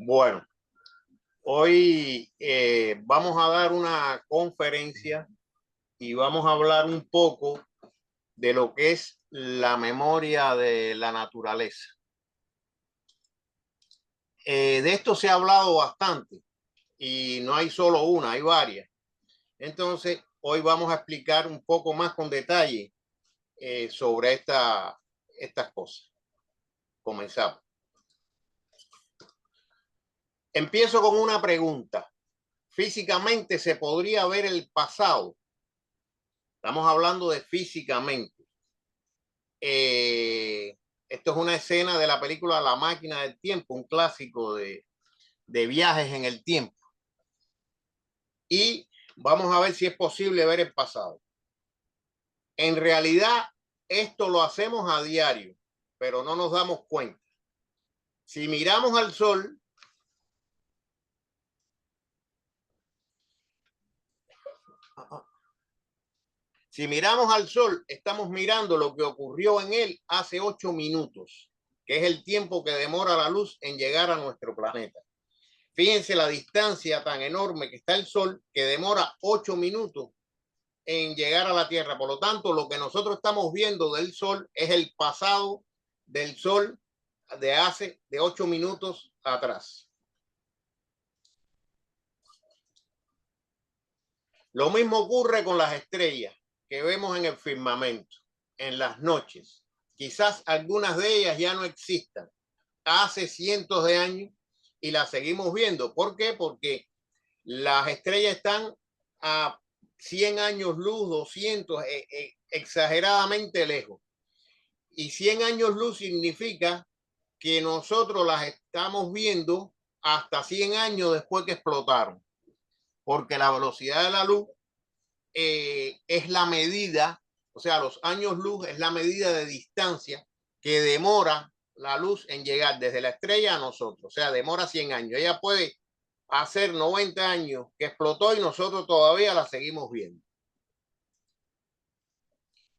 Bueno, hoy vamos a dar una conferencia y vamos a hablar un poco de lo que es la memoria de la naturaleza. De esto se ha hablado bastante y no hay solo una, hay varias. Entonces, hoy vamos a explicar un poco más con detalle sobre estas cosas. Comenzamos. Empiezo con una pregunta. ¿Físicamente se podría ver el pasado? Estamos hablando de físicamente. Esto es una escena de la película La máquina del tiempo, un clásico de viajes en el tiempo. Y vamos a ver si es posible ver el pasado. En realidad, esto lo hacemos a diario, pero no nos damos cuenta. Si miramos al sol, estamos mirando lo que ocurrió en él hace 8 minutos, que es el tiempo que demora la luz en llegar a nuestro planeta. Fíjense la distancia tan enorme que está el sol, que demora 8 minutos en llegar a la Tierra. Por lo tanto, lo que nosotros estamos viendo del sol es el pasado del sol de hace 8 minutos atrás. Lo mismo ocurre con las estrellas que vemos en el firmamento, en las noches. Quizás algunas de ellas ya no existan hace cientos de años y las seguimos viendo. ¿Por qué? Porque las estrellas están a 100 años luz, 200, exageradamente lejos. Y 100 años luz significa que nosotros las estamos viendo hasta 100 años después que explotaron. Porque la velocidad de la luz es la medida, o sea, los años luz es la medida de distancia que demora la luz en llegar desde la estrella a nosotros. O sea, demora 100 años. Ella puede hacer 90 años que explotó y nosotros todavía la seguimos viendo.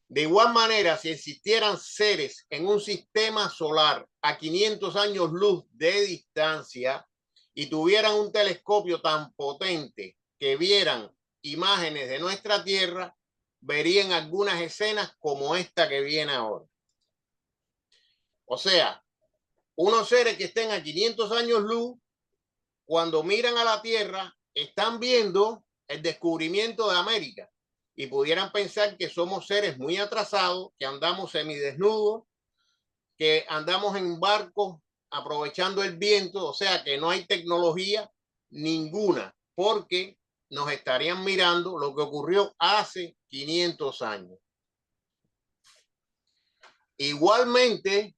De igual manera, si existieran seres en un sistema solar a 500 años luz de distancia y tuvieran un telescopio tan potente que vieran imágenes de nuestra Tierra, verían algunas escenas como esta que viene ahora. O sea, unos seres que estén a 500 años luz, cuando miran a la Tierra, están viendo el descubrimiento de América y pudieran pensar que somos seres muy atrasados, que andamos semidesnudos, que andamos en barcos aprovechando el viento, o sea que no hay tecnología ninguna, porque nos estarían mirando lo que ocurrió hace 500 años. Igualmente,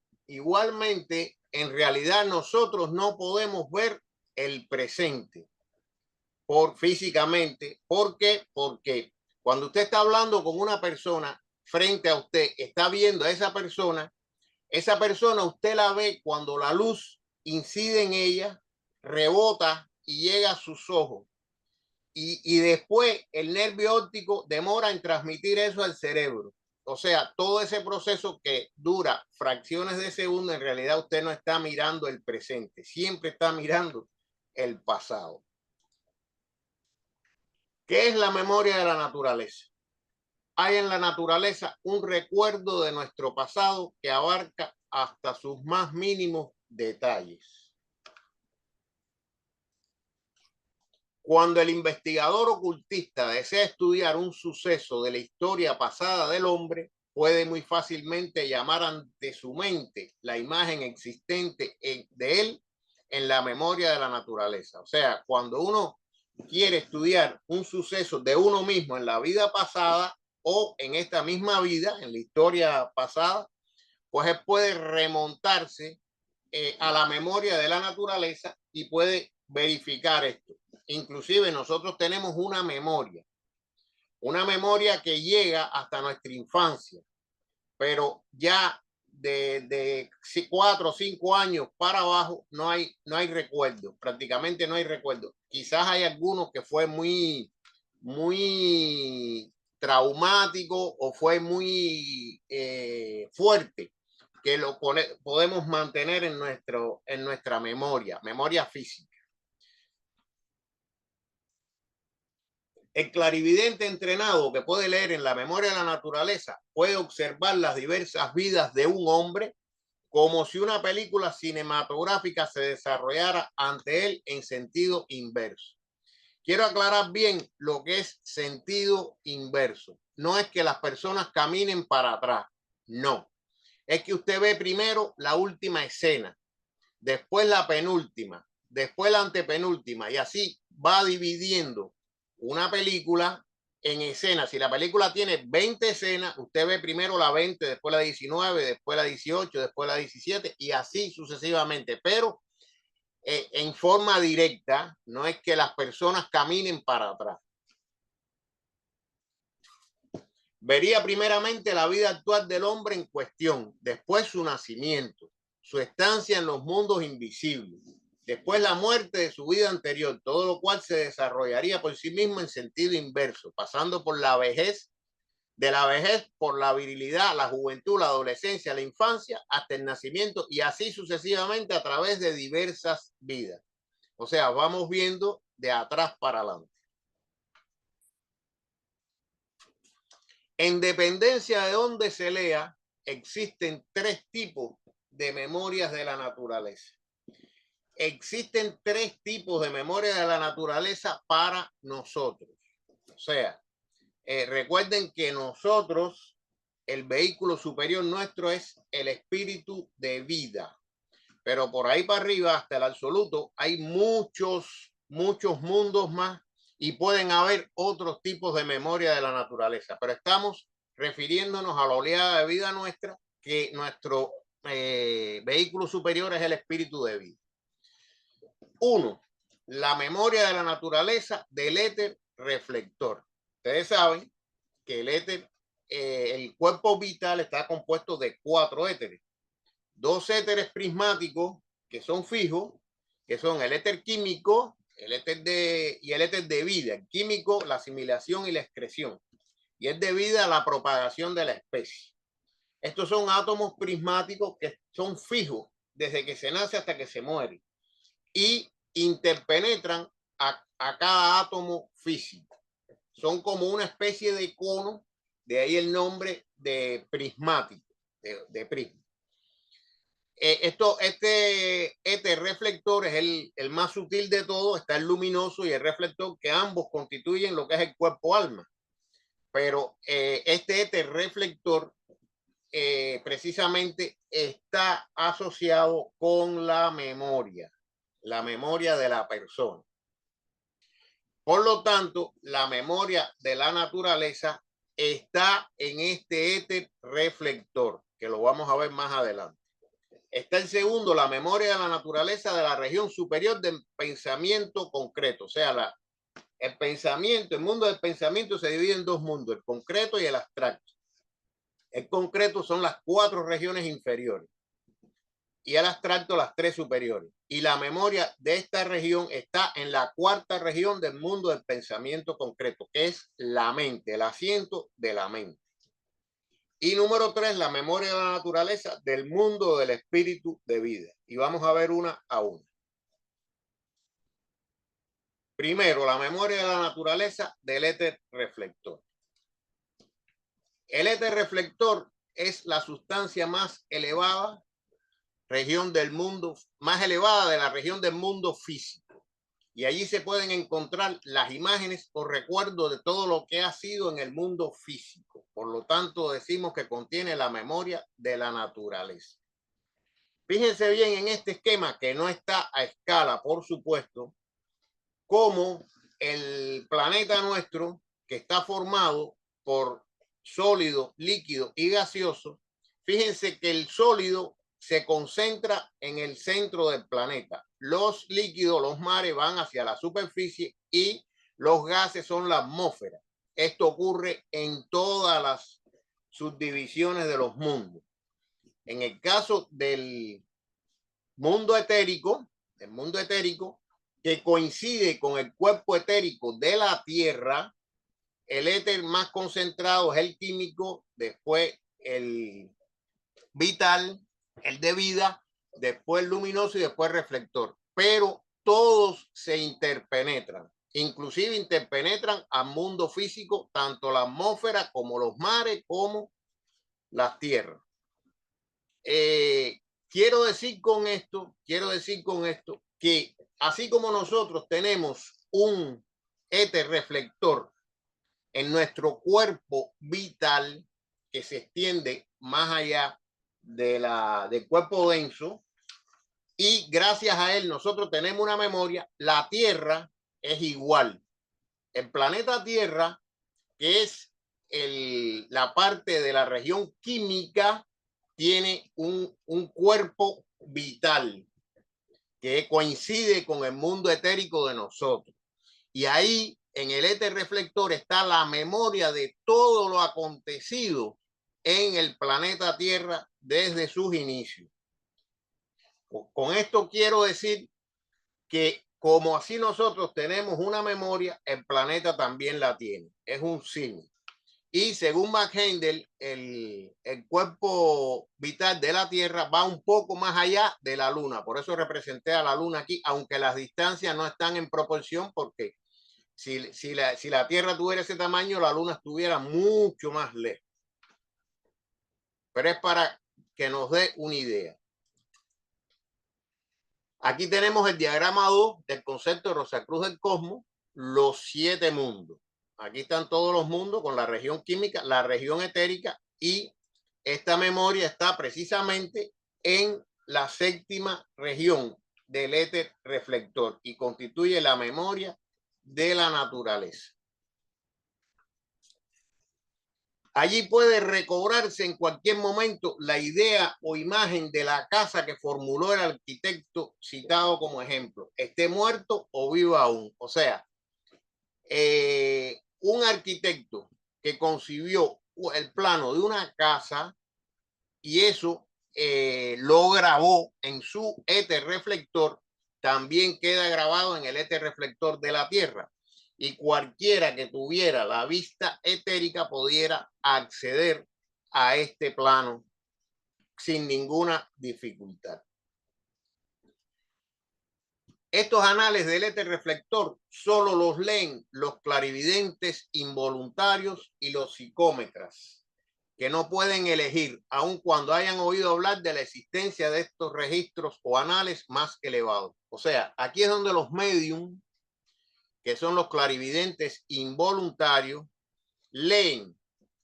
en realidad nosotros no podemos ver el presente físicamente. ¿Por qué? Porque cuando usted está hablando con una persona frente a usted, está viendo a esa persona usted la ve cuando la luz incide en ella, rebota y llega a sus ojos. Y después el nervio óptico demora en transmitir eso al cerebro. O sea, todo ese proceso que dura fracciones de segundo, en realidad usted no está mirando el presente, siempre está mirando el pasado. ¿Qué es la memoria de la naturaleza? Hay en la naturaleza un recuerdo de nuestro pasado que abarca hasta sus más mínimos detalles. Cuando el investigador ocultista desea estudiar un suceso de la historia pasada del hombre, puede muy fácilmente llamar ante su mente la imagen existente de él en la memoria de la naturaleza. O sea, cuando uno quiere estudiar un suceso de uno mismo en la vida pasada o en esta misma vida, en la historia pasada, pues él puede remontarse a la memoria de la naturaleza y puede verificar esto. Inclusive nosotros tenemos una memoria que llega hasta nuestra infancia, pero ya de 4 o 5 años para abajo no hay recuerdo, prácticamente no hay recuerdo. Quizás hay algunos que fue muy traumático o fue muy fuerte, que podemos mantener en nuestra memoria física. El clarividente entrenado que puede leer en la memoria de la naturaleza puede observar las diversas vidas de un hombre como si una película cinematográfica se desarrollara ante él en sentido inverso. Quiero aclarar bien lo que es sentido inverso. No es que las personas caminen para atrás, no. Es que usted ve primero la última escena, después la penúltima, después la antepenúltima, y así va dividiendo una película en escenas. Si la película tiene 20 escenas, usted ve primero la 20, después la 19, después la 18, después la 17 y así sucesivamente. Pero en forma directa, no es que las personas caminen para atrás. Vería primeramente la vida actual del hombre en cuestión, después su nacimiento, su estancia en los mundos invisibles, después la muerte de su vida anterior, todo lo cual se desarrollaría por sí mismo en sentido inverso, pasando por la vejez, de la vejez por la virilidad, la juventud, la adolescencia, la infancia, hasta el nacimiento y así sucesivamente a través de diversas vidas. O sea, vamos viendo de atrás para adelante. En dependencia de donde se lea, existen tres tipos de memorias de la naturaleza. Existen tres tipos de memoria de la naturaleza para nosotros. O sea, recuerden que nosotros, el vehículo superior nuestro es el espíritu de vida. Pero por ahí para arriba, hasta el absoluto, hay muchos mundos más y pueden haber otros tipos de memoria de la naturaleza. Pero estamos refiriéndonos a la oleada de vida nuestra, que nuestro vehículo superior es el espíritu de vida. Uno, la memoria de la naturaleza del éter reflector. Ustedes saben que el éter, el cuerpo vital está compuesto de 4 éteres. 2 éteres prismáticos que son fijos, que son el éter químico y el éter de vida. El químico, la asimilación y la excreción. Y es debida a la propagación de la especie. Estos son átomos prismáticos que son fijos desde que se nace hasta que se muere y interpenetran a cada átomo físico. Son como una especie de cono, de ahí el nombre de prismático, de prisma. Este reflector es el más sutil de todo, está el luminoso y el reflector, que ambos constituyen lo que es el cuerpo alma. Pero este reflector precisamente está asociado con la memoria de la persona. Por lo tanto, la memoria de la naturaleza está en este éter reflector, que lo vamos a ver más adelante. Está el segundo, la memoria de la naturaleza de la región superior del pensamiento concreto. O sea, el mundo del pensamiento se divide en 2 mundos, el concreto y el abstracto. El concreto son las 4 regiones inferiores y el abstracto las 3 superiores. Y la memoria de esta región está en la 4ª región del mundo del pensamiento concreto, que es la mente, el asiento de la mente. Y número 3, la memoria de la naturaleza del mundo del espíritu de vida. Y vamos a ver una a una. Primero, la memoria de la naturaleza del éter reflector. El éter reflector es la sustancia más elevada, región del mundo, más elevada de la región del mundo físico. Y allí se pueden encontrar las imágenes o recuerdos de todo lo que ha sido en el mundo físico. Por lo tanto, decimos que contiene la memoria de la naturaleza. Fíjense bien en este esquema, que no está a escala, por supuesto, como el planeta nuestro, que está formado por sólido, líquido y gaseoso. Fíjense que el sólido se concentra en el centro del planeta. Los líquidos, los mares, van hacia la superficie y los gases son la atmósfera. Esto ocurre en todas las subdivisiones de los mundos. En el caso del mundo etérico, que coincide con el cuerpo etérico de la Tierra, el éter más concentrado es el químico, después el vital el de vida, después luminoso y después reflector. Pero todos se interpenetran, inclusive interpenetran al mundo físico, tanto la atmósfera como los mares, como las tierras. Quiero decir con esto que así como nosotros tenemos un éter reflector en nuestro cuerpo vital que se extiende más allá del cuerpo denso, y gracias a él nosotros tenemos una memoria, la Tierra es igual. El planeta Tierra, que es la parte de la región química, tiene un cuerpo vital que coincide con el mundo etérico de nosotros. Y ahí, en el éter reflector, está la memoria de todo lo acontecido en el planeta Tierra desde sus inicios. Con esto quiero decir que como así nosotros tenemos una memoria, el planeta también la tiene. Es un signo. Y según McHendel, el cuerpo vital de la Tierra va un poco más allá de la Luna. Por eso representé a la Luna aquí, aunque las distancias no están en proporción, porque si la Tierra tuviera ese tamaño, la Luna estuviera mucho más lejos. Pero es para que nos dé una idea. Aquí tenemos el diagrama 2 del concepto de Rosacruz del Cosmos, los 7 mundos. Aquí están todos los mundos con la región química, la región etérica, y esta memoria está precisamente en la 7ª región del éter reflector y constituye la memoria de la naturaleza. Allí puede recobrarse en cualquier momento la idea o imagen de la casa que formuló el arquitecto citado como ejemplo, esté muerto o vivo aún. O sea, un arquitecto que concibió el plano de una casa y eso lo grabó en su éter reflector, también queda grabado en el éter reflector de la Tierra. Y cualquiera que tuviera la vista etérica pudiera acceder a este plano sin ninguna dificultad. Estos anales del éter reflector solo los leen los clarividentes involuntarios y los psicómetras, que no pueden elegir, aun cuando hayan oído hablar de la existencia de estos registros o anales más elevados. O sea, aquí es donde los medium, que son los clarividentes involuntarios, leen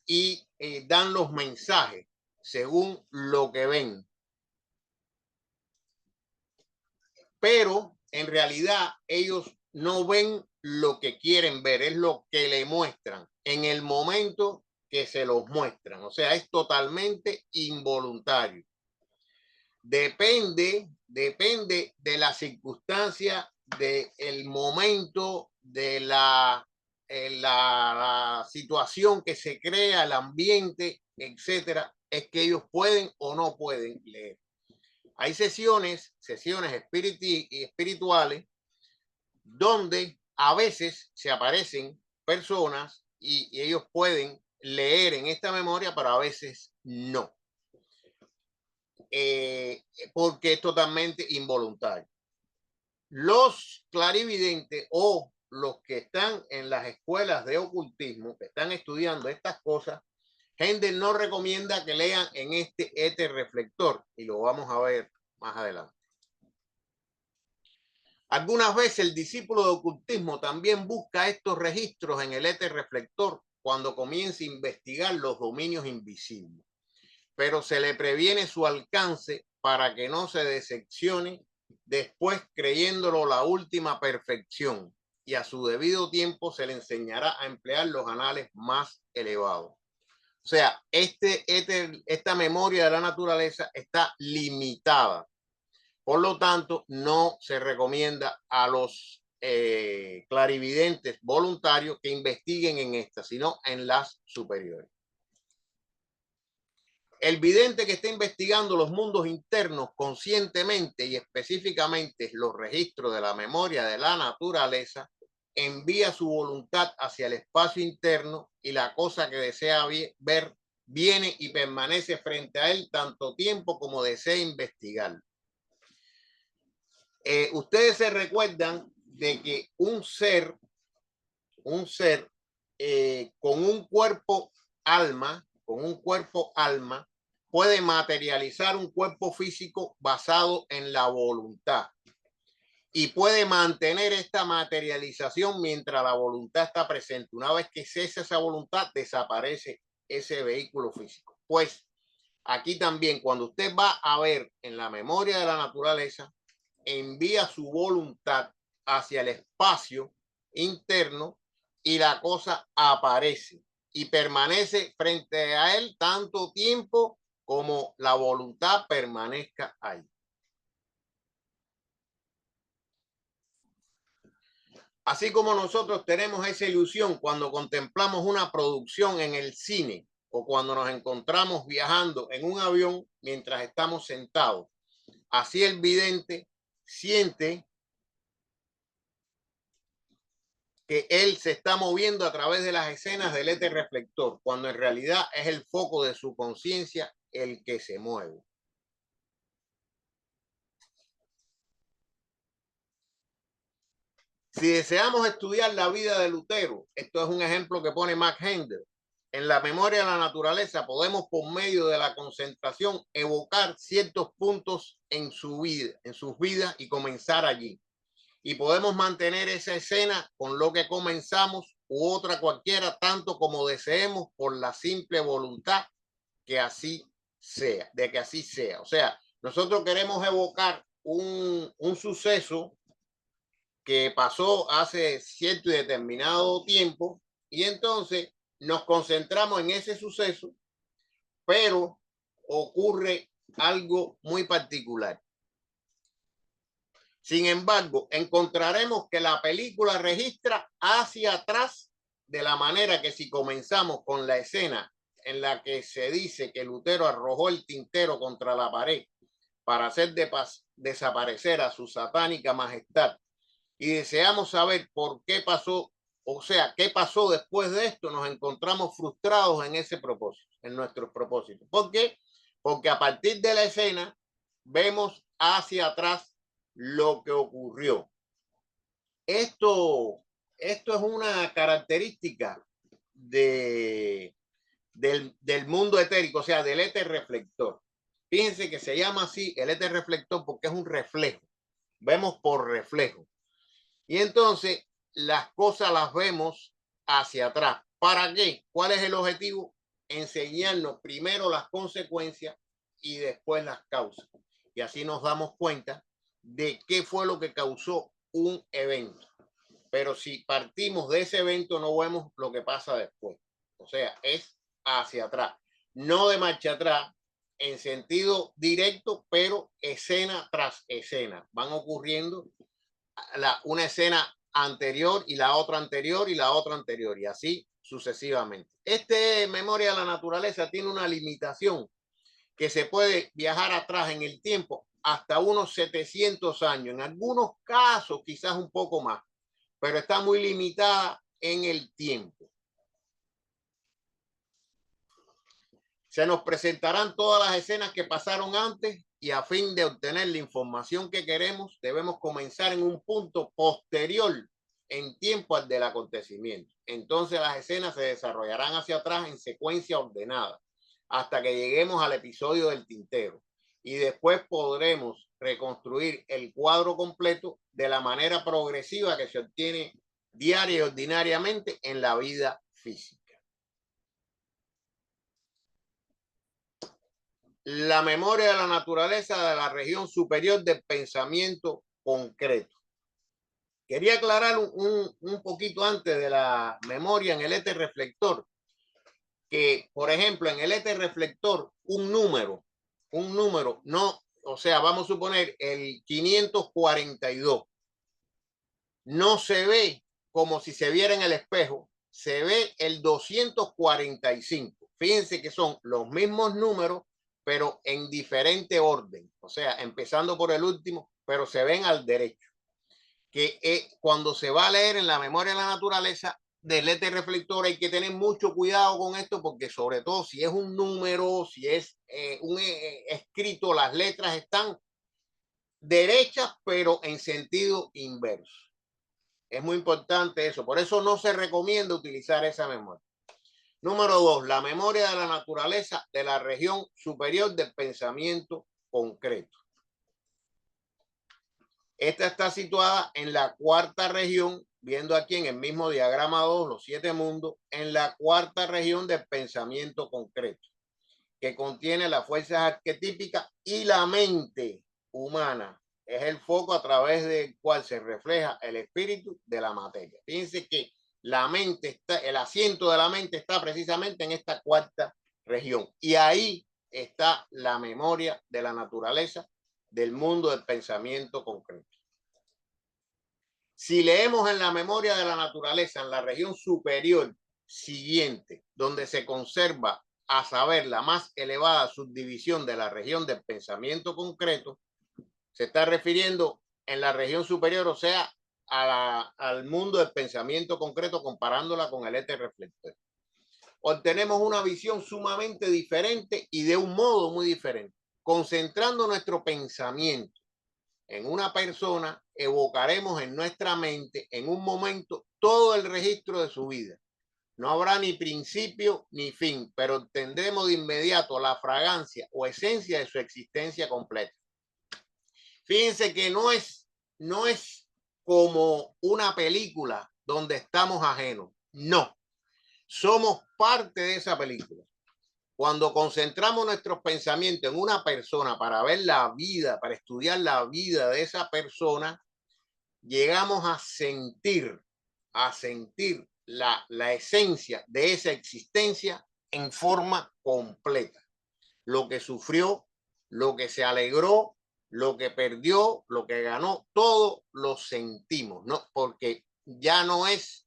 y dan los mensajes según lo que ven. Pero en realidad ellos no ven lo que quieren ver, es lo que le muestran en el momento que se los muestran. O sea, es totalmente involuntario. Depende de la circunstancia, del momento, de la situación que se crea, el ambiente, etcétera, es que ellos pueden o no pueden leer. Hay sesiones espirituales donde a veces se aparecen personas y ellos pueden leer en esta memoria, pero a veces no. Porque es totalmente involuntario. Los clarividentes o los que están en las escuelas de ocultismo, que están estudiando estas cosas, Hendel no recomienda que lean en este éter reflector, y lo vamos a ver más adelante. Algunas veces el discípulo de ocultismo también busca estos registros en el éter reflector cuando comienza a investigar los dominios invisibles, pero se le previene su alcance para que no se decepcione después creyéndolo la última perfección, y a su debido tiempo se le enseñará a emplear los anales más elevados. O sea, esta memoria de la naturaleza está limitada. Por lo tanto, no se recomienda a los clarividentes voluntarios que investiguen en esta, sino en las superiores. El vidente que está investigando los mundos internos conscientemente y específicamente los registros de la memoria de la naturaleza, envía su voluntad hacia el espacio interno y la cosa que desea ver viene y permanece frente a él tanto tiempo como desee investigar. Ustedes se recuerdan de que un ser con un cuerpo alma, puede materializar un cuerpo físico basado en la voluntad y puede mantener esta materialización mientras la voluntad está presente. Una vez que cesa esa voluntad, desaparece ese vehículo físico. Pues aquí también, cuando usted va a ver en la memoria de la naturaleza, envía su voluntad hacia el espacio interno y la cosa aparece y permanece frente a él tanto tiempo como la voluntad permanezca ahí. Así como nosotros tenemos esa ilusión cuando contemplamos una producción en el cine o cuando nos encontramos viajando en un avión mientras estamos sentados, así el vidente siente que él se está moviendo a través de las escenas del éter reflector, cuando en realidad es el foco de su conciencia el que se mueve. Si deseamos estudiar la vida de Lutero, esto es un ejemplo que pone Max Hendel, en la memoria de la naturaleza podemos por medio de la concentración evocar ciertos puntos en su vida, en sus vidas y comenzar allí. Y podemos mantener esa escena con lo que comenzamos u otra cualquiera, tanto como deseemos, por la simple voluntad que así sea, de que así sea. O sea, nosotros queremos evocar un suceso que pasó hace cierto y determinado tiempo y entonces nos concentramos en ese suceso, pero ocurre algo muy particular. Sin embargo, encontraremos que la película registra hacia atrás de la manera que si comenzamos con la escena en la que se dice que Lutero arrojó el tintero contra la pared para hacer desaparecer a su satánica majestad y deseamos saber por qué pasó, o sea, qué pasó después de esto, nos encontramos frustrados en ese propósito, en nuestros propósitos. ¿Por qué? Porque a partir de la escena vemos hacia atrás lo que ocurrió. Esto es una característica del mundo etérico, o sea, del éter reflector. Fíjense que se llama así el éter reflector porque es un reflejo. Vemos por reflejo. Y entonces las cosas las vemos hacia atrás. ¿Para qué? ¿Cuál es el objetivo? Enseñarnos primero las consecuencias y después las causas. Y así nos damos cuenta de qué fue lo que causó un evento. Pero si partimos de ese evento no vemos lo que pasa después. O sea, es hacia atrás. No de marcha atrás, en sentido directo, pero escena tras escena. Van ocurriendo una escena anterior y la otra anterior y la otra anterior y así sucesivamente. Memoria de la naturaleza tiene una limitación que se puede viajar atrás en el tiempo hasta unos 700 años, en algunos casos quizás un poco más, pero está muy limitada en el tiempo. Se nos presentarán todas las escenas que pasaron antes y a fin de obtener la información que queremos, debemos comenzar en un punto posterior en tiempo al del acontecimiento. Entonces las escenas se desarrollarán hacia atrás en secuencia ordenada hasta que lleguemos al episodio del tintero y después podremos reconstruir el cuadro completo de la manera progresiva que se obtiene diaria y ordinariamente en la vida física. La memoria de la naturaleza de la región superior del pensamiento concreto. Quería aclarar un poquito antes de la memoria en el éter reflector, que por ejemplo en el éter reflector un número, no, o sea, vamos a suponer el 542, no se ve como si se viera en el espejo, se ve el 245. Fíjense que son los mismos números, pero en diferente orden, o sea, empezando por el último, pero se ven al derecho. Que cuando se va a leer en la memoria de la naturaleza, del lente reflector hay que tener mucho cuidado con esto, porque sobre todo si es un número, si es escrito, las letras están derechas pero en sentido inverso. Es muy importante eso, por eso no se recomienda utilizar esa memoria. Número 2, la memoria de la naturaleza de la región superior del pensamiento concreto. Esta está situada en la cuarta región, viendo aquí en el mismo diagrama 2, los 7 mundos, en la cuarta región del pensamiento concreto, que contiene las fuerzas arquetípicas y la mente humana. Es el foco a través del cual se refleja el espíritu de la materia. Fíjense que la mente está, el asiento de la mente está precisamente en esta cuarta región. Y ahí está la memoria de la naturaleza del mundo del pensamiento concreto. Si leemos en la memoria de la naturaleza, en la región superior siguiente, donde se conserva, a saber, la más elevada subdivisión de la región del pensamiento concreto, se está refiriendo en la región superior, o sea, al mundo del pensamiento concreto, comparándola con el éter reflector. Obtenemos una visión sumamente diferente y de un modo muy diferente. Concentrando nuestro pensamiento en una persona, evocaremos en nuestra mente en un momento todo el registro de su vida. No habrá ni principio ni fin, pero tendremos de inmediato la fragancia o esencia de su existencia completa. Fíjense que no es como una película donde estamos ajenos. No, somos parte de esa película. Cuando concentramos nuestros pensamientos en una persona para ver la vida, para estudiar la vida de esa persona, llegamos a sentir la esencia de esa existencia en forma completa. Lo que sufrió, lo que se alegró, lo que perdió, lo que ganó, todo lo sentimos, ¿no? Porque ya no es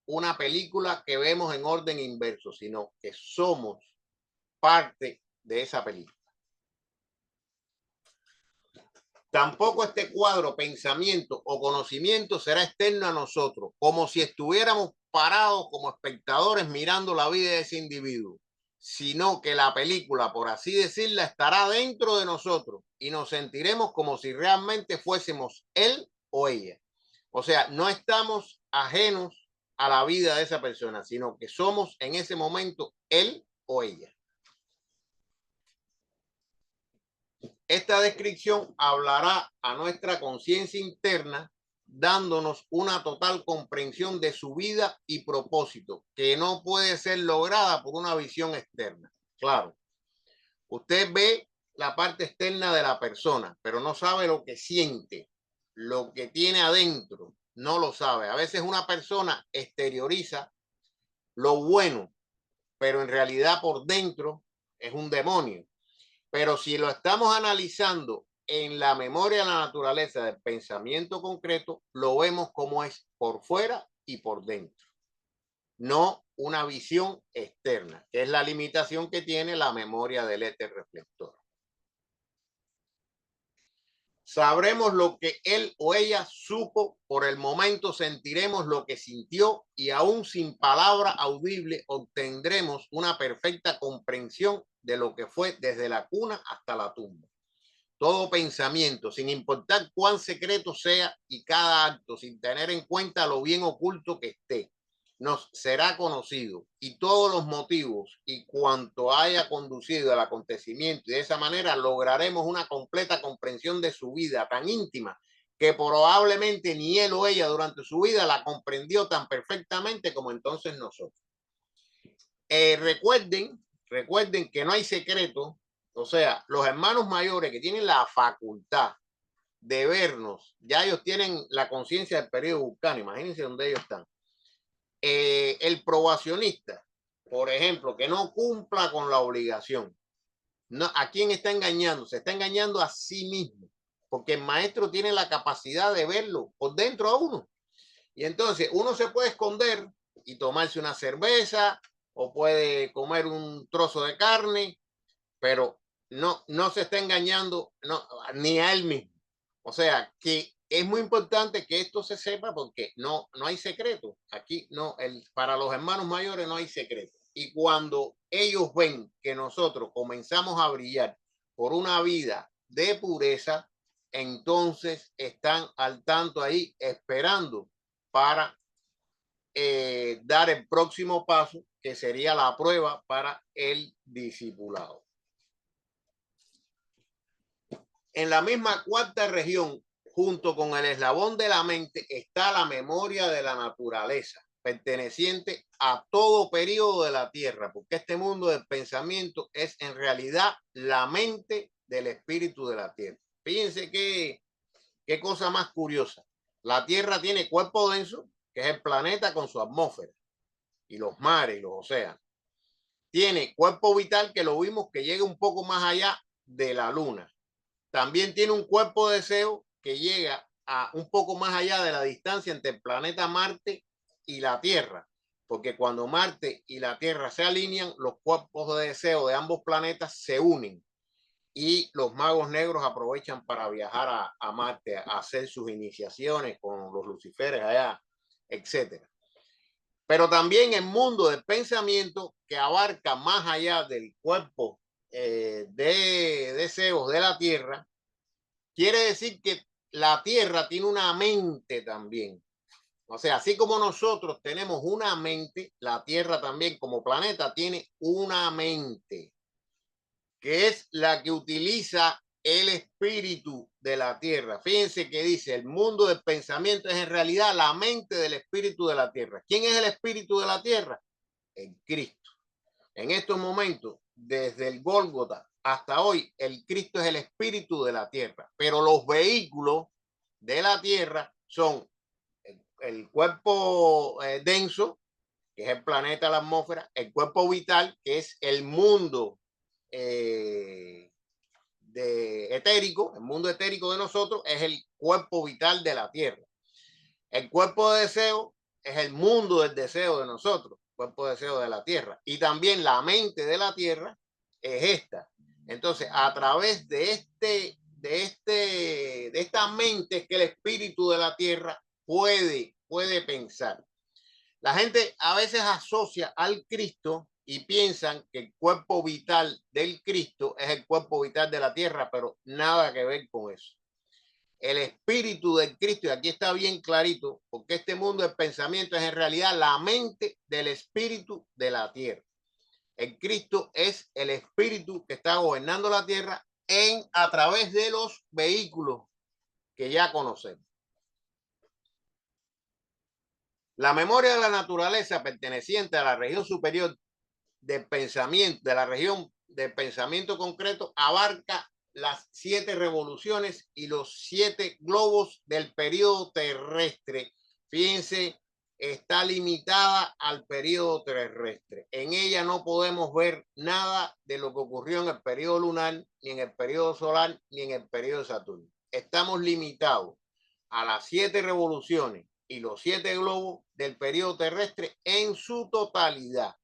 una película que vemos en orden inverso, sino que somos parte de esa película. Tampoco este cuadro, pensamiento o conocimiento será externo a nosotros, como si estuviéramos parados como espectadores mirando la vida de ese individuo, sino que la película, por así decirla, estará dentro de nosotros y nos sentiremos como si realmente fuésemos él o ella. O sea, no estamos ajenos a la vida de esa persona, sino que somos en ese momento él o ella. Esta descripción hablará a nuestra conciencia interna, dándonos una total comprensión de su vida y propósito, que no puede ser lograda por una visión externa. Claro, usted ve la parte externa de la persona, pero no sabe lo que siente, lo que tiene adentro, no lo sabe. A veces una persona exterioriza lo bueno, pero en realidad por dentro es un demonio. Pero si lo estamos analizando en la memoria de la naturaleza del pensamiento concreto, lo vemos como es por fuera y por dentro, no una visión externa, que es la limitación que tiene la memoria del éter reflector. Sabremos lo que él o ella supo, por el momento sentiremos lo que sintió y aún sin palabra audible obtendremos una perfecta comprensión de lo que fue desde la cuna hasta la tumba. Todo pensamiento, sin importar cuán secreto sea, y cada acto, sin tener en cuenta lo bien oculto que esté, nos será conocido, y todos los motivos y cuanto haya conducido al acontecimiento, y de esa manera lograremos una completa comprensión de su vida tan íntima que probablemente ni él o ella durante su vida la comprendió tan perfectamente como entonces nosotros. Recuerden que no hay secreto. O sea, los hermanos mayores que tienen la facultad de vernos, ya ellos tienen la conciencia del periodo vulcano, imagínense dónde ellos están. El probacionista, por ejemplo, que no cumpla con la obligación, no, ¿a quién está engañando? Se está engañando a sí mismo, porque el maestro tiene la capacidad de verlo por dentro a uno. Y entonces uno se puede esconder y tomarse una cerveza o puede comer un trozo de carne, pero no se está engañando ni a él mismo. O sea, que es muy importante que esto se sepa porque no hay secreto. Aquí no, para los hermanos mayores no hay secreto. Y cuando ellos ven que nosotros comenzamos a brillar por una vida de pureza, entonces están al tanto ahí esperando para dar el próximo paso, que sería la prueba para el discipulado. En la misma cuarta región, junto con el eslabón de la mente, está la memoria de la naturaleza, perteneciente a todo periodo de la Tierra, porque este mundo del pensamiento es en realidad la mente del espíritu de la Tierra. Fíjense qué cosa más curiosa. La Tierra tiene cuerpo denso, que es el planeta con su atmósfera, y los mares y los océanos. Tiene cuerpo vital, que lo vimos que llega un poco más allá de la Luna. También tiene un cuerpo de deseo que llega a un poco más allá de la distancia entre el planeta Marte y la Tierra, porque cuando Marte y la Tierra se alinean, los cuerpos de deseo de ambos planetas se unen y los magos negros aprovechan para viajar a Marte, a hacer sus iniciaciones con los luciferes allá, etcétera. Pero también el mundo del pensamiento, que abarca más allá del cuerpo de deseos de la Tierra, quiere decir que la Tierra tiene una mente también. O sea, así como nosotros tenemos una mente, la Tierra también como planeta tiene una mente, que es la que utiliza el espíritu de la Tierra. Fíjense que dice, el mundo del pensamiento es en realidad la mente del espíritu de la Tierra. ¿Quién es el espíritu de la Tierra? El Cristo. En estos momentos, desde el Gólgota hasta hoy, el Cristo es el espíritu de la Tierra, pero los vehículos de la Tierra son el cuerpo denso, que es el planeta, la atmósfera, el cuerpo vital, que es el mundo etérico, el mundo etérico de nosotros es el cuerpo vital de la Tierra. El cuerpo de deseo es el mundo del deseo de nosotros, cuerpo de deseo de la Tierra. Y también la mente de la Tierra es esta. Entonces, a través de esta mente es que el espíritu de la Tierra puede pensar. La gente a veces asocia al Cristo y piensan que el cuerpo vital del Cristo es el cuerpo vital de la Tierra, pero nada que ver con eso. El espíritu del Cristo, y aquí está bien clarito, porque este mundo del pensamiento es en realidad la mente del espíritu de la Tierra. El Cristo es el espíritu que está gobernando la Tierra a través de los vehículos que ya conocemos. La memoria de la naturaleza, perteneciente a la región superior del pensamiento, de la región del pensamiento concreto, abarca las 7 revoluciones y los 7 globos del periodo terrestre. Fíjense, está limitada al periodo terrestre. En ella no podemos ver nada de lo que ocurrió en el periodo lunar, ni en el periodo solar, ni en el periodo de Saturno. Estamos limitados a las 7 revoluciones y los 7 globos del periodo terrestre en su totalidad.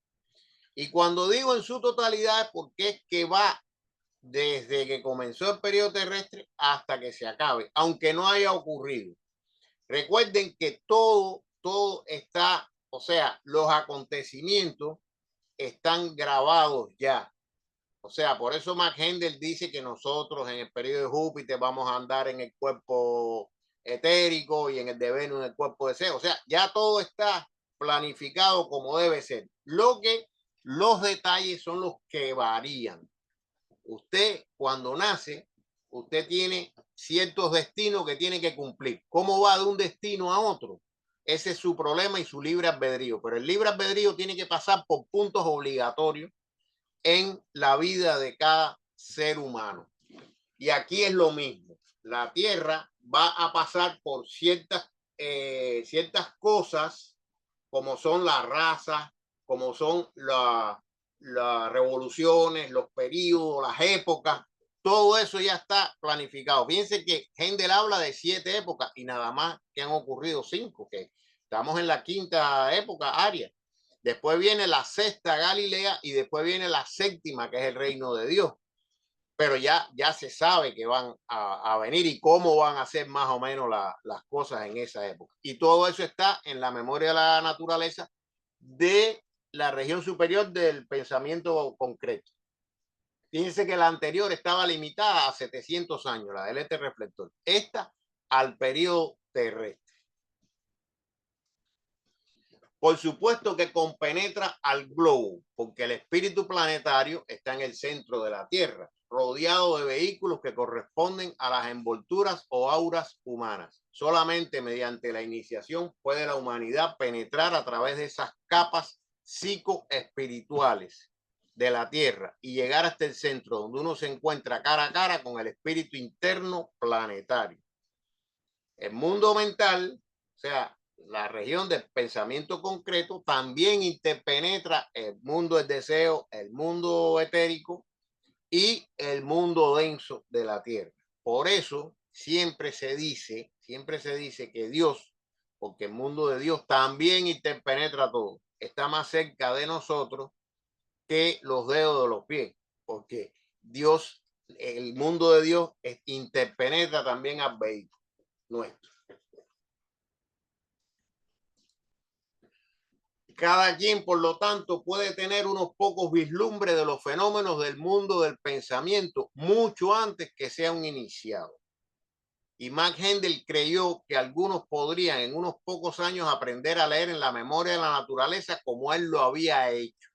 Y cuando digo en su totalidad es porque es que va desde que comenzó el periodo terrestre hasta que se acabe, aunque no haya ocurrido. Recuerden que todo está, o sea, los acontecimientos están grabados ya. O sea, por eso Max Hendel dice que nosotros en el periodo de Júpiter vamos a andar en el cuerpo etérico y en el de Venus en el cuerpo de Seo. O sea, ya todo está planificado como debe ser. Los detalles son los que varían. Usted cuando nace, usted tiene ciertos destinos que tiene que cumplir. ¿Cómo va de un destino a otro? Ese es su problema y su libre albedrío. Pero el libre albedrío tiene que pasar por puntos obligatorios en la vida de cada ser humano. Y aquí es lo mismo. La Tierra va a pasar por ciertas cosas, como son las razas, como son las revoluciones, los periodos, las épocas. Todo eso ya está planificado. Fíjense que Hendel habla de 7 épocas y nada más que han ocurrido 5, que estamos en la 5ª época, Aria. Después viene la 6ª, Galilea, y después viene la 7ª, que es el reino de Dios. pero ya se sabe que van a venir y cómo van a hacer más o menos las cosas en esa época. Y todo eso está en la memoria de la naturaleza de la región superior del pensamiento concreto. Fíjense que la anterior estaba limitada a 700 años, la del este reflector. Esta al periodo terrestre. Por supuesto que compenetra al globo, porque el espíritu planetario está en el centro de la Tierra, rodeado de vehículos que corresponden a las envolturas o auras humanas. Solamente mediante la iniciación puede la humanidad penetrar a través de esas capas psicoespirituales de la Tierra y llegar hasta el centro, donde uno se encuentra cara a cara con el espíritu interno planetario. El mundo mental, o sea, la región del pensamiento concreto, también interpenetra el mundo del deseo, el mundo etérico y el mundo denso de la Tierra. Por eso siempre se dice que Dios, porque el mundo de Dios también interpenetra todo, está más cerca de nosotros que los dedos de los pies, porque Dios, el mundo de Dios interpenetra también al vehículo nuestro. Cada quien, por lo tanto, puede tener unos pocos vislumbres de los fenómenos del mundo del pensamiento mucho antes que sea un iniciado. Y Max Hendel creyó que algunos podrían en unos pocos años aprender a leer en la memoria de la naturaleza como él lo había hecho.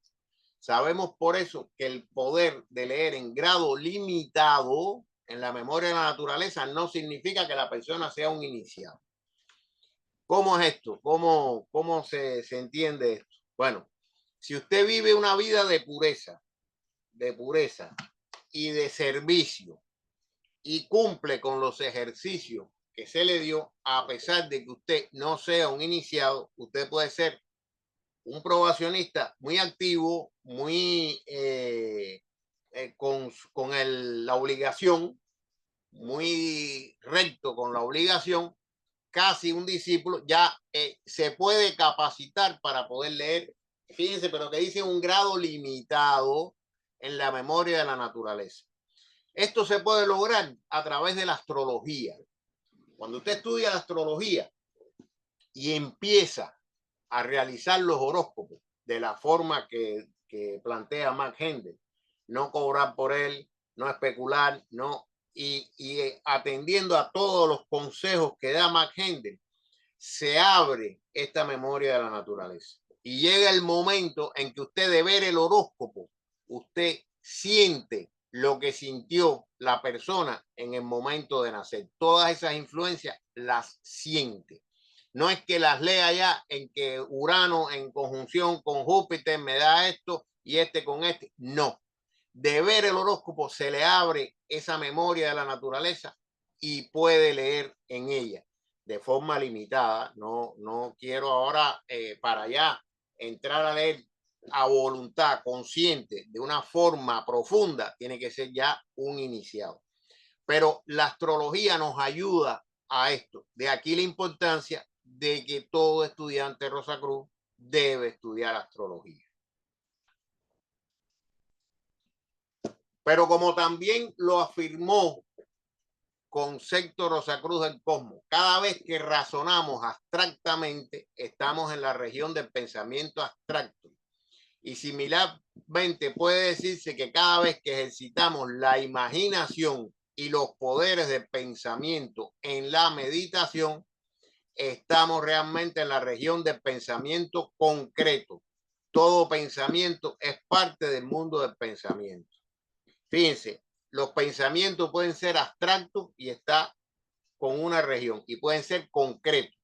Sabemos por eso que el poder de leer en grado limitado en la memoria de la naturaleza no significa que la persona sea un iniciado. ¿Cómo es esto? ¿Cómo se entiende esto? Bueno, si usted vive una vida de pureza y de servicio y cumple con los ejercicios que se le dio, a pesar de que usted no sea un iniciado, usted puede ser un probacionista muy activo, muy con la obligación, muy recto con la obligación, casi un discípulo, ya se puede capacitar para poder leer. Fíjense, pero que dice un grado limitado en la memoria de la naturaleza. Esto se puede lograr a través de la astrología. Cuando usted estudia la astrología y empieza a realizar los horóscopos de la forma que plantea Max Hendel, no cobrar por él, no especular, no, y atendiendo a todos los consejos que da Max Hendel, se abre esta memoria de la naturaleza. Y llega el momento en que usted de ver el horóscopo, usted siente lo que sintió la persona en el momento de nacer. Todas esas influencias las siente. No es que las lea ya en que Urano en conjunción con Júpiter me da esto y este con este. No. De ver el horóscopo se le abre esa memoria de la naturaleza y puede leer en ella de forma limitada. No quiero ahora para allá entrar a leer a voluntad, consciente, de una forma profunda, tiene que ser ya un iniciado. Pero la astrología nos ayuda a esto. De aquí la importancia de que todo estudiante de Rosacruz debe estudiar astrología. Pero como también lo afirmó concepto Rosacruz del Cosmos, cada vez que razonamos abstractamente, estamos en la región del pensamiento abstracto. Y similarmente puede decirse que cada vez que ejercitamos la imaginación y los poderes del pensamiento en la meditación, estamos realmente en la región del pensamiento concreto. Todo pensamiento es parte del mundo del pensamiento. Fíjense, los pensamientos pueden ser abstractos y está con una región y pueden ser concretos.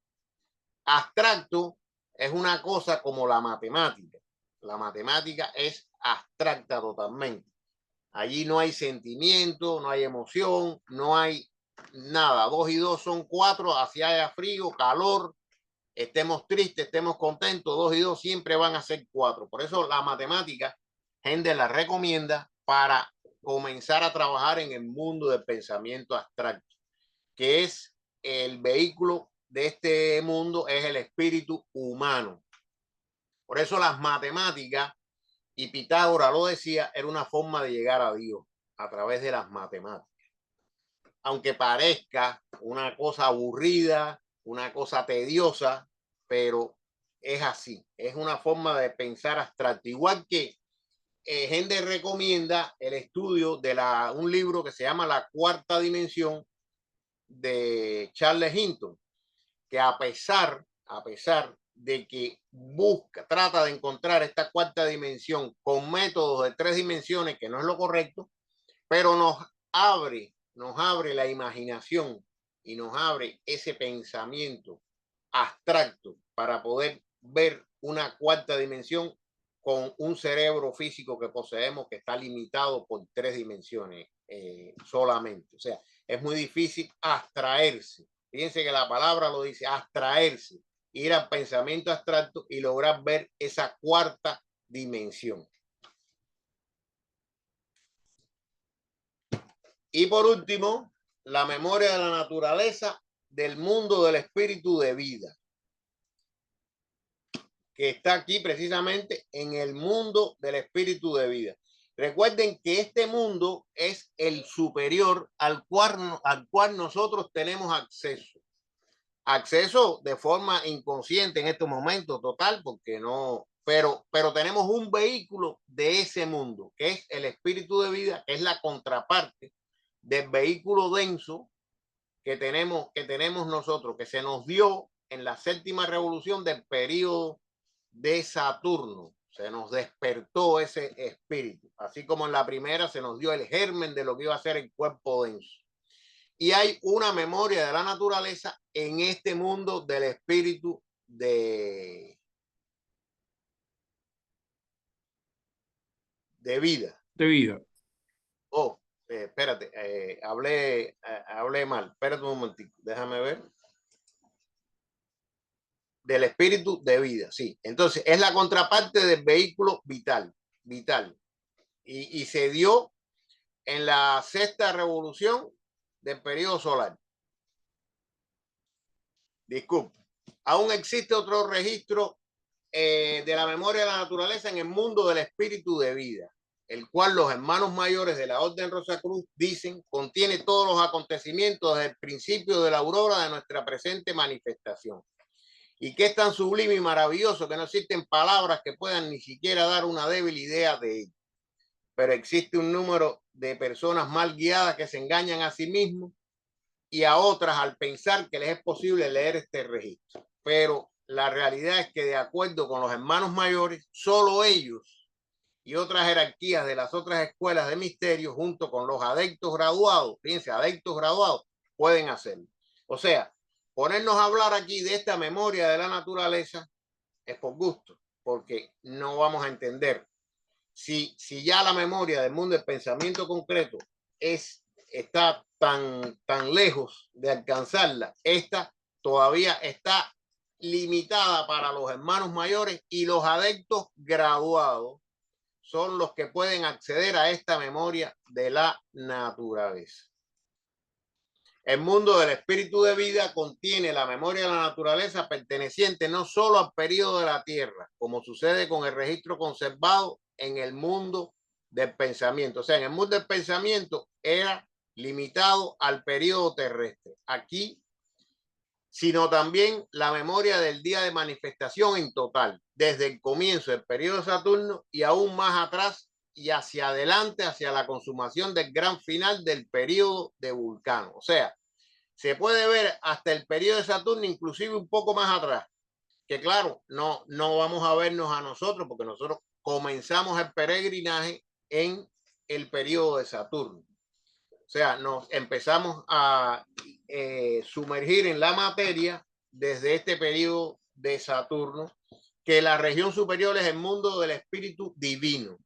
Abstracto es una cosa como la matemática. La matemática es abstracta totalmente. Allí no hay sentimiento, no hay emoción, no hay nada. 2 y 2 son 4, hacia haya frío, calor, estemos tristes, estemos contentos, 2 y 2 siempre van a ser 4. Por eso la matemática, Hendel la recomienda para comenzar a trabajar en el mundo del pensamiento abstracto, que es el vehículo de este mundo, es el espíritu humano. Por eso las matemáticas, y Pitágoras lo decía, era una forma de llegar a Dios. a través de las matemáticas. Aunque parezca una cosa aburrida, una cosa tediosa, pero es así. Es una forma de pensar abstracto. Igual que Gente recomienda el estudio de un libro que se llama La Cuarta Dimensión de Charles Hinton, que a pesar de que trata de encontrar esta cuarta dimensión con métodos de 3 dimensiones, que no es lo correcto, pero nos abre la imaginación y nos abre ese pensamiento abstracto para poder ver una cuarta dimensión con un cerebro físico que poseemos que está limitado por 3 dimensiones solamente. O sea, es muy difícil abstraerse. Fíjense que la palabra lo dice, abstraerse, ir al pensamiento abstracto y lograr ver esa cuarta dimensión. Y por último, la memoria de la naturaleza del mundo del espíritu de vida, que está aquí precisamente en el mundo del espíritu de vida. Recuerden que este mundo es el superior al cual nosotros tenemos acceso de forma inconsciente en estos momentos, total, porque no, pero tenemos un vehículo de ese mundo, que es el espíritu de vida, que es la contraparte del vehículo denso que tenemos nosotros, que se nos dio en la séptima revolución del periodo de Saturno. Se nos despertó ese espíritu, así como en la primera se nos dio el germen de lo que iba a ser el cuerpo denso. Y hay una memoria de la naturaleza en este mundo del espíritu de vida. De vida. Oh, espérate, hablé mal. Espérate un momentito, déjame ver. Del espíritu de vida, sí. Entonces, es la contraparte del vehículo vital. Y se dio en la sexta revolución del periodo solar. Disculpe. Aún existe otro registro de la memoria de la naturaleza en el mundo del espíritu de vida, el cual los hermanos mayores de la Orden Rosacruz dicen contiene todos los acontecimientos desde el principio de la aurora de nuestra presente manifestación. Y que es tan sublime y maravilloso que no existen palabras que puedan ni siquiera dar una débil idea de ello. Pero existe un número de personas mal guiadas que se engañan a sí mismos y a otras al pensar que les es posible leer este registro. Pero la realidad es que de acuerdo con los hermanos mayores, solo ellos y otras jerarquías de las otras escuelas de misterio, junto con los adeptos graduados, fíjense, adeptos graduados, pueden hacerlo. O sea, ponernos a hablar aquí de esta memoria de la naturaleza es por gusto, porque no vamos a entender. Si ya la memoria del mundo del pensamiento concreto está tan lejos de alcanzarla, esta todavía está limitada para los hermanos mayores y los adeptos graduados son los que pueden acceder a esta memoria de la naturaleza. El mundo del espíritu de vida contiene la memoria de la naturaleza perteneciente no solo al periodo de la Tierra, como sucede con el registro conservado en el mundo del pensamiento. O sea, en el mundo del pensamiento era limitado al periodo terrestre. Aquí, sino también la memoria del día de manifestación en total, desde el comienzo del periodo de Saturno y aún más atrás y hacia adelante, hacia la consumación del gran final del periodo de Vulcano. O sea, se puede ver hasta el periodo de Saturno, inclusive un poco más atrás, que claro, no vamos a vernos a nosotros porque nosotros comenzamos el peregrinaje en el periodo de Saturno. O sea, nos empezamos a sumergir en la materia desde este periodo de Saturno, que la región superior es el mundo del espíritu divino.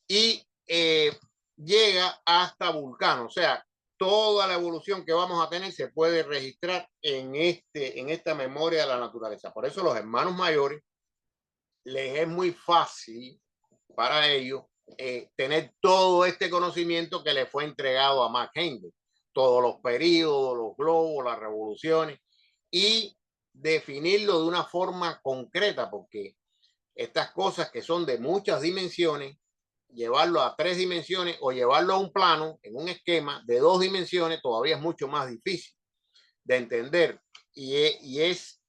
Y llega hasta Vulcano. O sea, toda la evolución que vamos a tener se puede registrar en esta memoria de la naturaleza. Por eso los hermanos mayores les es muy fácil para ellos tener todo este conocimiento que le fue entregado a Mark Hendel, todos los periodos, los globos, las revoluciones, y definirlo de una forma concreta, porque estas cosas que son de muchas dimensiones llevarlo a 3 dimensiones o llevarlo a un plano, en un esquema de 2 dimensiones, todavía es mucho más difícil de entender. Y es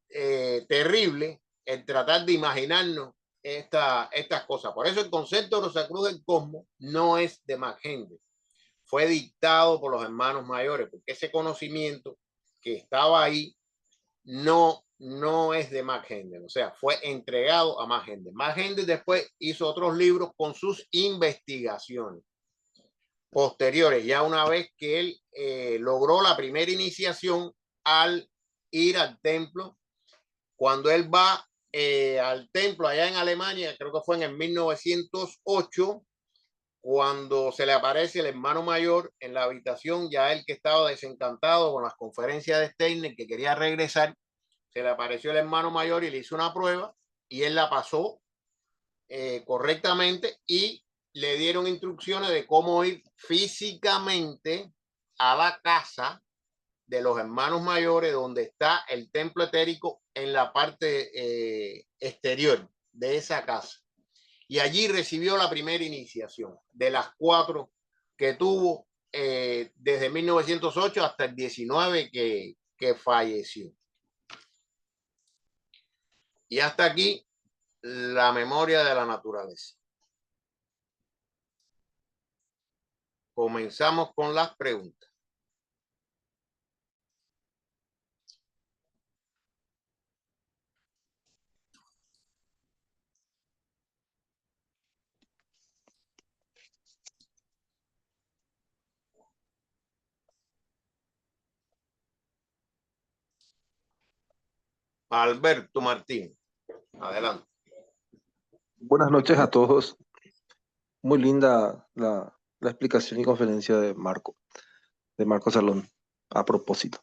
terrible el tratar de imaginarnos estas cosas. Por eso el concepto de Rosacruz del Cosmos no es de Max Hendel. Fue dictado por los hermanos mayores, porque ese conocimiento que estaba ahí no es de Max Hendel, o sea, fue entregado a Max Hendel. Max Hendel después hizo otros libros con sus investigaciones posteriores, ya una vez que él logró la primera iniciación al ir al templo. Cuando él va al templo allá en Alemania, creo que fue en el 1908, cuando se le aparece el hermano mayor en la habitación, ya él que estaba desencantado con las conferencias de Steiner, que quería regresar, se le apareció el hermano mayor y le hizo una prueba y él la pasó correctamente y le dieron instrucciones de cómo ir físicamente a la casa de los hermanos mayores, donde está el templo etérico en la parte exterior de esa casa. Y allí recibió la primera iniciación de las 4 que tuvo desde 1908 hasta el 19 que falleció. Y hasta aquí la memoria de la naturaleza. Comenzamos con las preguntas. Alberto Martín, adelante. Buenas noches a todos. Muy linda la explicación y conferencia de Marco Salón. A propósito,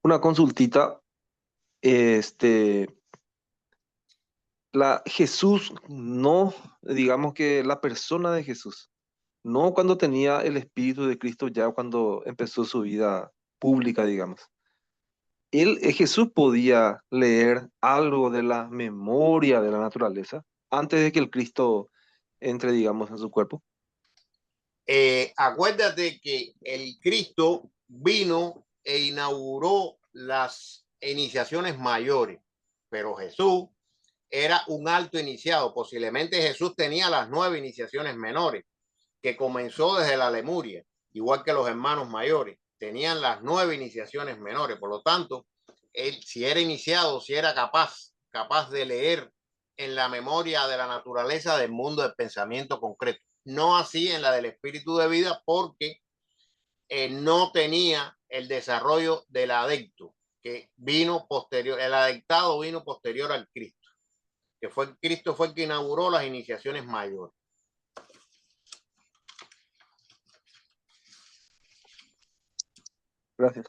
una consultita. Jesús, no, digamos que la persona de Jesús, no cuando tenía el Espíritu de Cristo, ya cuando empezó su vida pública, digamos. Jesús podía leer algo de la memoria de la naturaleza antes de que el Cristo entre, digamos, en su cuerpo. Acuérdate que el Cristo vino e inauguró las iniciaciones mayores, pero Jesús era un alto iniciado. Posiblemente Jesús tenía las 9 iniciaciones menores, que comenzó desde la Lemuria, igual que los hermanos mayores, tenían las 9 iniciaciones menores. Por lo tanto, él, si era iniciado, si era capaz de leer en la memoria de la naturaleza del mundo del pensamiento concreto. No así en la del espíritu de vida, porque no tenía el desarrollo del adecto, que vino posterior, el adectado vino posterior al Cristo, que fue Cristo fue el que inauguró las iniciaciones mayores. Gracias.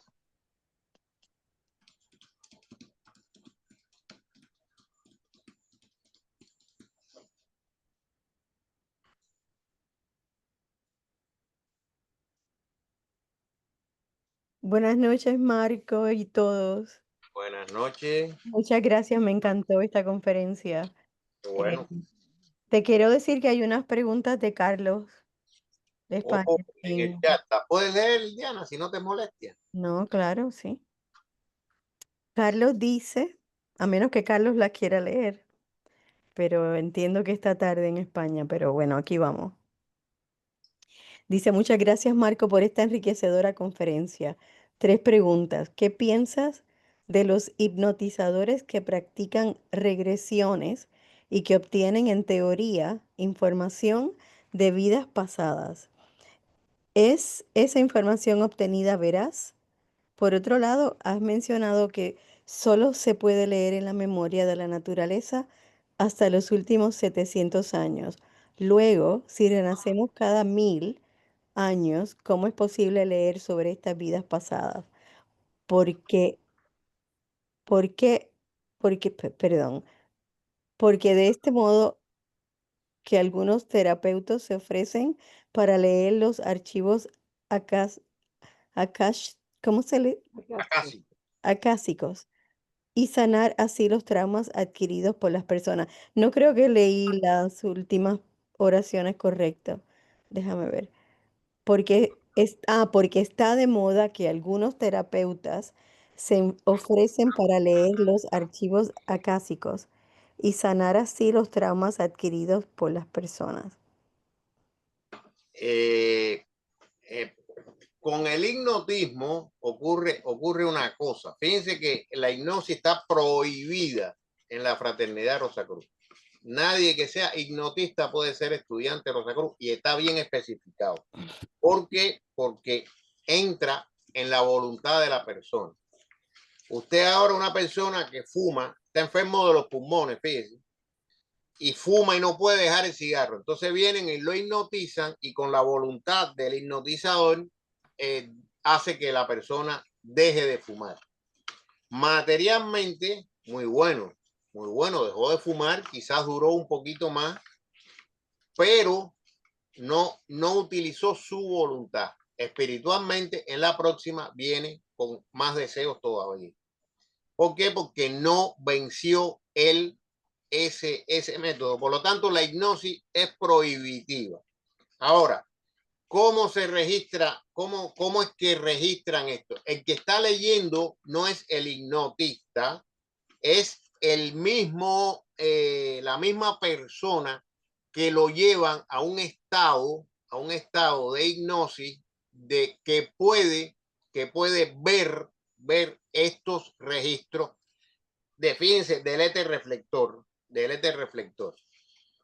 Buenas noches, Marco y todos. Buenas noches. Muchas gracias, me encantó esta conferencia. Bueno. Te quiero decir que hay unas preguntas de Carlos de España. En el chat. ¿Puedes leer, Diana, si no te molestia? No, claro, sí. Carlos dice, a menos que Carlos la quiera leer, pero entiendo que está tarde en España, pero bueno, aquí vamos. Dice, muchas gracias, Marco, por esta enriquecedora conferencia. 3 preguntas. ¿Qué piensas de los hipnotizadores que practican regresiones y que obtienen, en teoría, información de vidas pasadas? ¿Es esa información obtenida veraz? Por otro lado, has mencionado que solo se puede leer en la memoria de la naturaleza hasta los últimos 700 años. Luego, si renacemos cada 1000 años, ¿cómo es posible leer sobre estas vidas pasadas? Porque, porque, perdón, porque de este modo que algunos terapeutas se ofrecen para leer los archivos acás- ¿cómo se lee? Acásicos y sanar así los traumas adquiridos por las personas. No creo que leí las últimas oraciones, correcto. Déjame ver. Porque está de moda que algunos terapeutas ofrecen para leer los archivos acásicos y sanar así los traumas adquiridos por las personas. Eh, eh, con el hipnotismo ocurre una cosa. Fíjense que la hipnosis está prohibida en la Fraternidad Rosacruz. Nadie que sea hipnotista puede ser estudiante de Rosacruz y está bien especificado. ¿Por qué? Porque entra en la voluntad de la persona. Usted ahora, una persona que fuma, está enfermo de los pulmones, fíjese, y fuma y no puede dejar el cigarro. Entonces vienen y lo hipnotizan y con la voluntad del hipnotizador hace que la persona deje de fumar. Materialmente, muy bueno, dejó de fumar, quizás duró un poquito más, pero no utilizó su voluntad. Espiritualmente, en la próxima viene con más deseos todavía. ¿Por qué? Porque no venció ese método. Por lo tanto, la hipnosis es prohibitiva. Ahora, ¿cómo se registra? ¿Cómo es que registran esto? El que está leyendo no es el hipnotista, es el mismo, la misma persona que lo llevan a un estado de hipnosis que puede ver estos registros fíjense, del éter reflector.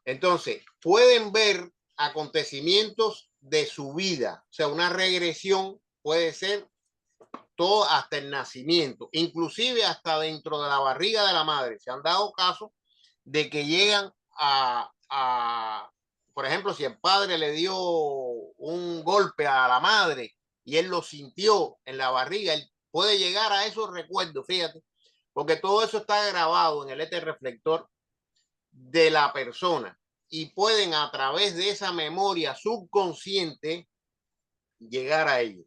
Entonces, pueden ver acontecimientos de su vida, o sea, una regresión puede ser todo hasta el nacimiento, inclusive hasta dentro de la barriga de la madre. Se han dado casos de que llegan por ejemplo, si el padre le dio un golpe a la madre y él lo sintió en la barriga, él puede llegar a esos recuerdos, fíjate, porque todo eso está grabado en el éter reflector de la persona y pueden a través de esa memoria subconsciente llegar a ello.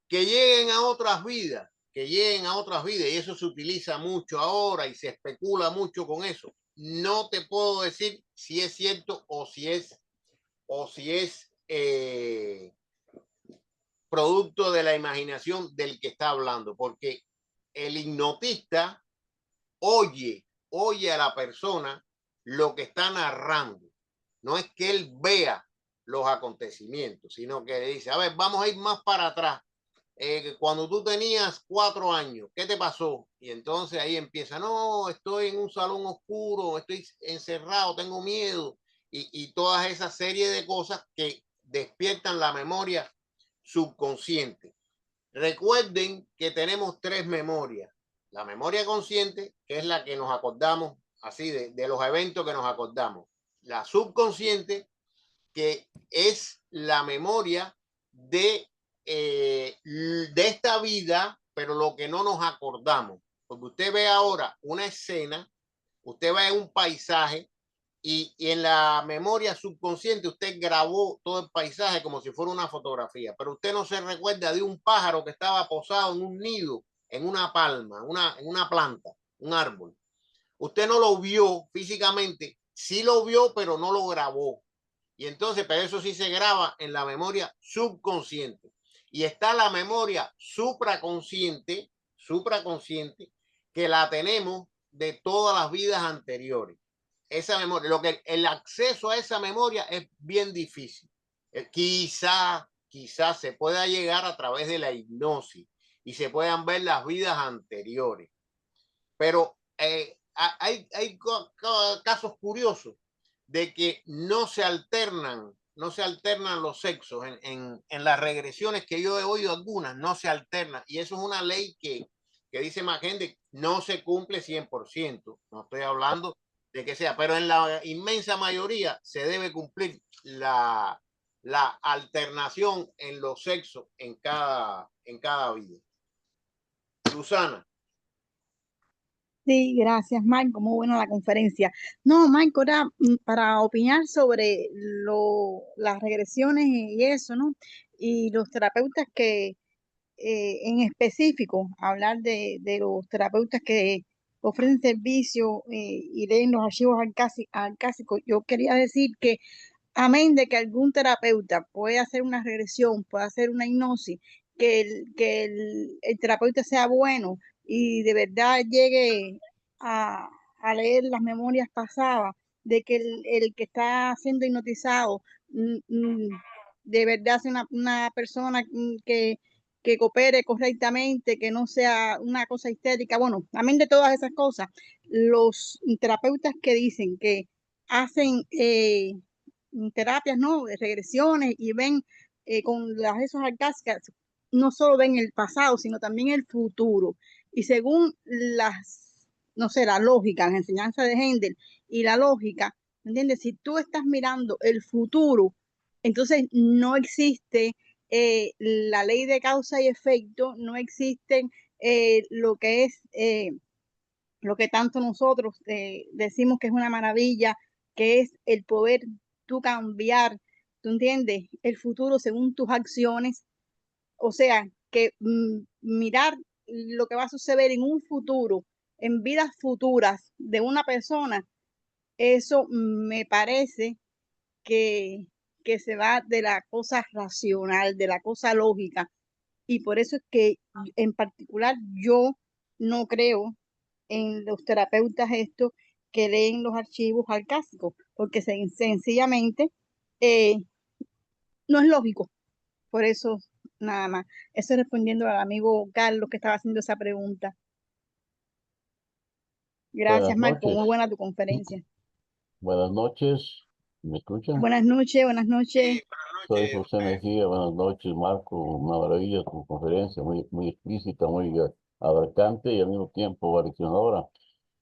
Que lleguen a otras vidas, y eso se utiliza mucho ahora y se especula mucho con eso. No te puedo decir si es cierto o si es producto de la imaginación del que está hablando, porque el hipnotista oye a la persona lo que está narrando. No es que él vea los acontecimientos, sino que le dice, a ver, vamos a ir más para atrás. Cuando tú tenías 4 años, ¿qué te pasó? Y entonces ahí empieza, no, estoy en un salón oscuro, estoy encerrado, tengo miedo, y toda esa serie de cosas que despiertan la memoria subconsciente. Recuerden que tenemos 3 memorias. La memoria consciente, que es la que nos acordamos así de los eventos que nos acordamos. La subconsciente, que es la memoria de esta vida, pero lo que no nos acordamos. Porque usted ve ahora una escena, usted ve un paisaje y en la memoria subconsciente usted grabó todo el paisaje como si fuera una fotografía, pero usted no se recuerda de un pájaro que estaba posado en un nido, en una palma, en una planta, un árbol. Usted no lo vio físicamente, sí lo vio, pero no lo grabó. Y entonces, pero eso sí se graba en la memoria subconsciente. Y está la memoria supraconsciente, que la tenemos de todas las vidas anteriores. Esa memoria, el acceso a esa memoria es bien difícil. Quizá se pueda llegar a través de la hipnosis y se puedan ver las vidas anteriores. Pero hay casos curiosos de que no se alternan los sexos. En las regresiones que yo he oído algunas, no se alternan. Y eso es una ley que dice Mackenzie, no se cumple 100%. No estoy hablando de que sea, pero en la inmensa mayoría se debe cumplir la alternación en los sexos en cada vida. Susana. Sí, gracias, Marco. Muy buena la conferencia. No, Marco, era para opinar sobre las regresiones y eso, ¿no? Y los terapeutas que, en específico, hablar de los terapeutas que ofrecen servicio y leen los archivos arcásicos. Yo quería decir que amén de que algún terapeuta puede hacer una regresión, puede hacer una hipnosis, que el terapeuta sea bueno y de verdad llegue a leer las memorias pasadas, de que el que está siendo hipnotizado de verdad sea una persona que coopere correctamente, que no sea una cosa histérica. Bueno, amén de todas esas cosas, los terapeutas que dicen que hacen terapias, ¿no? De regresiones y ven con las esos arcásicas, no solo ven el pasado, sino también el futuro. Y según no sé, la lógica, las enseñanzas de Hendel y la lógica, ¿entiendes? Si tú estás mirando el futuro, entonces no existe la ley de causa y efecto, no existe lo que es lo que tanto nosotros decimos que es una maravilla, que es el poder tú cambiar, ¿tú entiendes? El futuro según tus acciones, o sea, que mirar lo que va a suceder en un futuro, en vidas futuras de una persona, eso me parece que, que se va de la cosa racional, de la cosa lógica, y por eso es que en particular yo no creo en los terapeutas estos que leen los archivos arcásicos, porque sencillamente eh, no es lógico. Por eso, nada más. Eso respondiendo al amigo Carlos que estaba haciendo esa pregunta. Buenas Gracias, Marco. noches. Muy buena tu conferencia. Buenas noches. ¿Me escuchan? Buenas noches, buenas noches. Soy José Mejía. Buenas noches, Marco. Una maravilla tu conferencia, muy explícita, muy abarcante y al mismo tiempo variacionadora.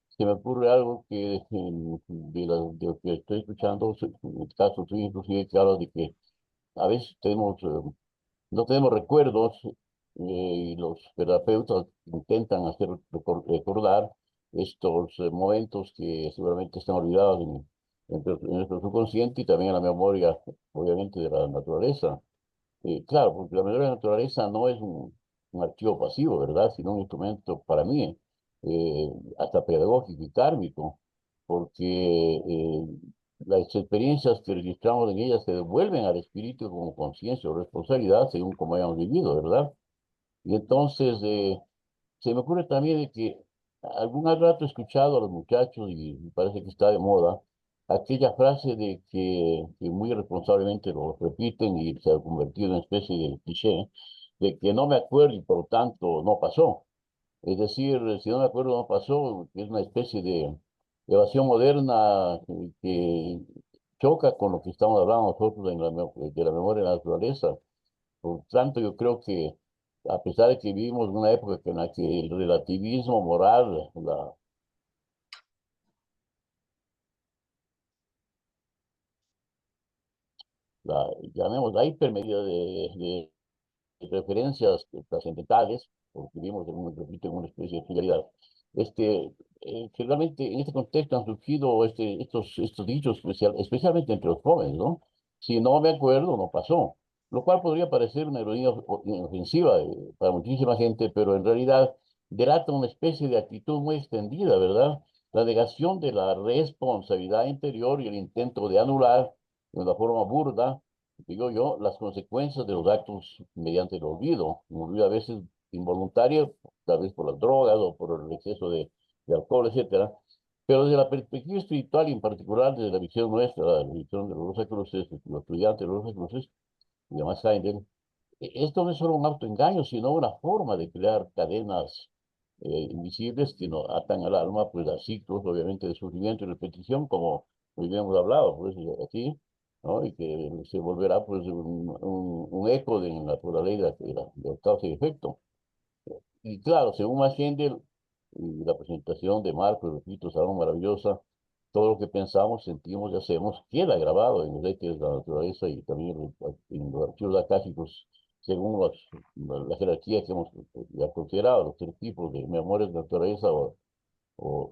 Se me ocurre algo que de lo que estoy escuchando, en el caso tuyo, inclusive, que hablas de que a veces no tenemos recuerdos y los terapeutas intentan hacer recordar estos momentos que seguramente están olvidados en nuestro subconsciente y también en la memoria, obviamente, de la naturaleza. Claro, porque la memoria de la naturaleza no es un archivo pasivo, ¿verdad? Sino un instrumento para mí, eh, hasta pedagógico y kármico, porque las experiencias que registramos en ellas se devuelven al espíritu como conciencia o responsabilidad según como hayamos vivido, ¿verdad? Y entonces se me ocurre también de que algún rato he escuchado a los muchachos y me parece que está de moda aquella frase de que muy responsablemente lo repiten y se ha convertido en una especie de cliché, de que no me acuerdo y por lo tanto no pasó. Es decir, si no me acuerdo no pasó, es una especie de evasión moderna que choca con lo que estamos hablando nosotros de la memoria de la naturaleza. Por tanto, yo creo que a pesar de que vivimos en una época en la que el relativismo moral, llamemos la hipermedida referencias trascendentales, porque vivimos repito, en una especie de finalidad, que realmente en este contexto han surgido estos dichos, especialmente entre los jóvenes, ¿no? Si no me acuerdo, no pasó. Lo cual podría parecer una ironía inofensiva para muchísima gente, pero en realidad delata una especie de actitud muy extendida, ¿verdad? La negación de la responsabilidad interior y el intento de anular de una forma burda, digo yo, las consecuencias de los actos mediante el olvido, un olvido a veces involuntario, tal vez por las drogas o por el exceso de alcohol, etcétera. Pero desde la perspectiva espiritual y en particular desde la visión nuestra, la visión de los Rosacruces, los estudiantes de los Rosacruces, y además Heindel, esto no es solo un autoengaño, sino una forma de crear cadenas invisibles que nos atan al alma, pues a ciclos, obviamente, de sufrimiento y repetición, como hoy hemos hablado, pues aquí, ¿no? Y que se volverá, pues, un eco por la ley de causa y efecto. Y claro, según Magendel, y la presentación de Marco, repito, es algo maravillosa, todo lo que pensamos, sentimos y hacemos queda grabado en los leyes de la naturaleza y también en los archivos acásicos, según la jerarquía que hemos ya considerado, los tres tipos de memorias de naturaleza.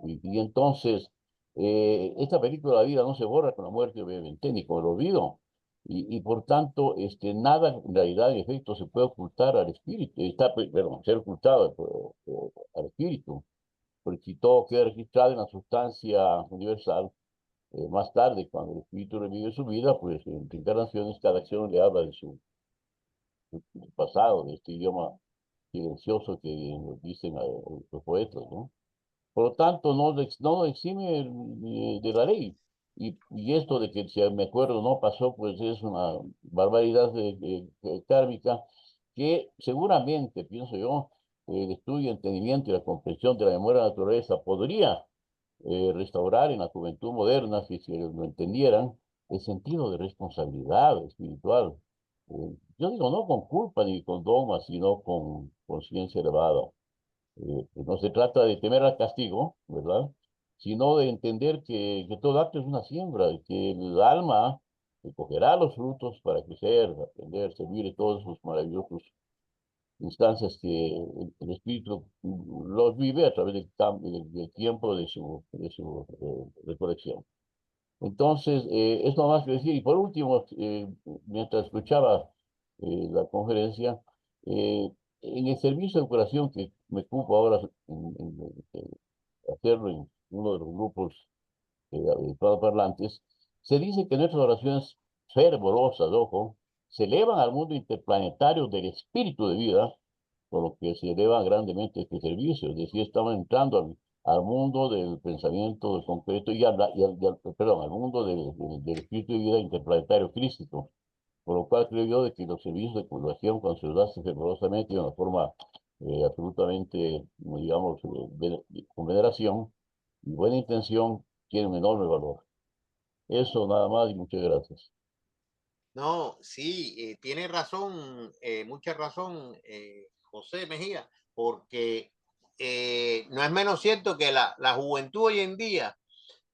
Y entonces, esta película de la vida no se borra con la muerte, obviamente, ni con el olvido. Y por tanto, nada en realidad, en efecto, se puede ocultar al espíritu, perdón, ser ocultado al espíritu, porque si todo queda registrado en la sustancia universal, Más tarde, cuando el espíritu revive su vida, pues en reencarnaciones cada acción le habla de su pasado, de este idioma silencioso que nos dicen los poetas, ¿no? Por lo tanto, no lo exime de la ley. Y esto de que, si me acuerdo, no pasó, pues es una barbaridad kármica que seguramente, pienso yo, el estudio, el entendimiento y la comprensión de la memoria de la naturaleza podría restaurar en la juventud moderna, si lo entendieran, el sentido de responsabilidad espiritual. Yo digo, no con culpa ni con dogma, sino con conciencia elevada. No se trata de temer al castigo, ¿verdad? Sino de entender que todo acto es una siembra y que el alma recogerá los frutos para crecer, aprender, servir en todos esos maravillosos instancias que el espíritu los vive a través del cambio, del tiempo de su recolección. Entonces, esto más que decir. Y por último, mientras escuchaba la conferencia, eh, en el servicio de curación que me ocupo ahora en hacerlo en uno de los grupos parlantes, se dice que nuestras oraciones fervorosas, ojo, se elevan al mundo interplanetario del espíritu de vida, por lo que se eleva grandemente este servicio. Es decir, estamos entrando al mundo del pensamiento, del concreto, perdón, al mundo del espíritu de vida interplanetario crístico. Por lo cual creo yo de que los servicios de curación, cuando se los hace fervorosamente de una forma absolutamente, digamos, con veneración y buena intención, tienen un enorme valor. Eso nada más y muchas gracias. No, sí, tiene razón, mucha razón, José Mejía, porque no es menos cierto que la juventud hoy en día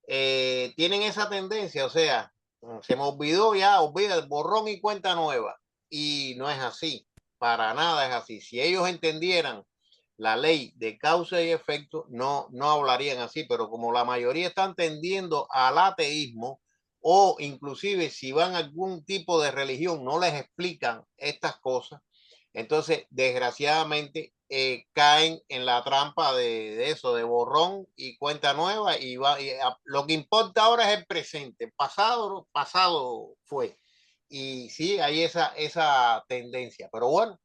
tienen esa tendencia, o sea, se me olvidó ya, olvida el borrón y cuenta nueva, y no es así, para nada es así. Si ellos entendieran la ley de causa y efecto, no hablarían así, pero como la mayoría están tendiendo al ateísmo, o inclusive si van a algún tipo de religión, no les explican estas cosas, entonces desgraciadamente caen en la trampa de eso, de borrón y cuenta nueva, lo que importa ahora es el presente, el pasado fue. Y sí, hay esa tendencia, pero bueno,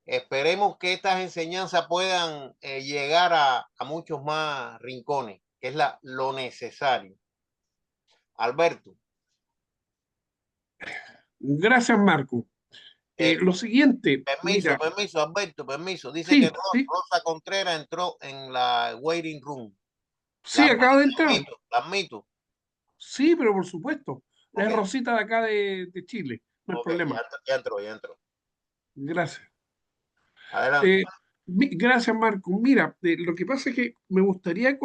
esperemos que estas enseñanzas puedan llegar a muchos más rincones, que es lo necesario. Alberto. Gracias, Marco. Lo siguiente, mira, Permiso, Alberto, permiso. Dice que sí, sí, Rosa Contreras entró en la waiting room. sí, acaba de entrar. La admito. Sí, pero por supuesto. Es Ok, Rosita de acá de Chile, no hay ok, problema. ya entró. Gracias. Adelante. Gracias, Marco. Mira, lo que pasa es que me gustaría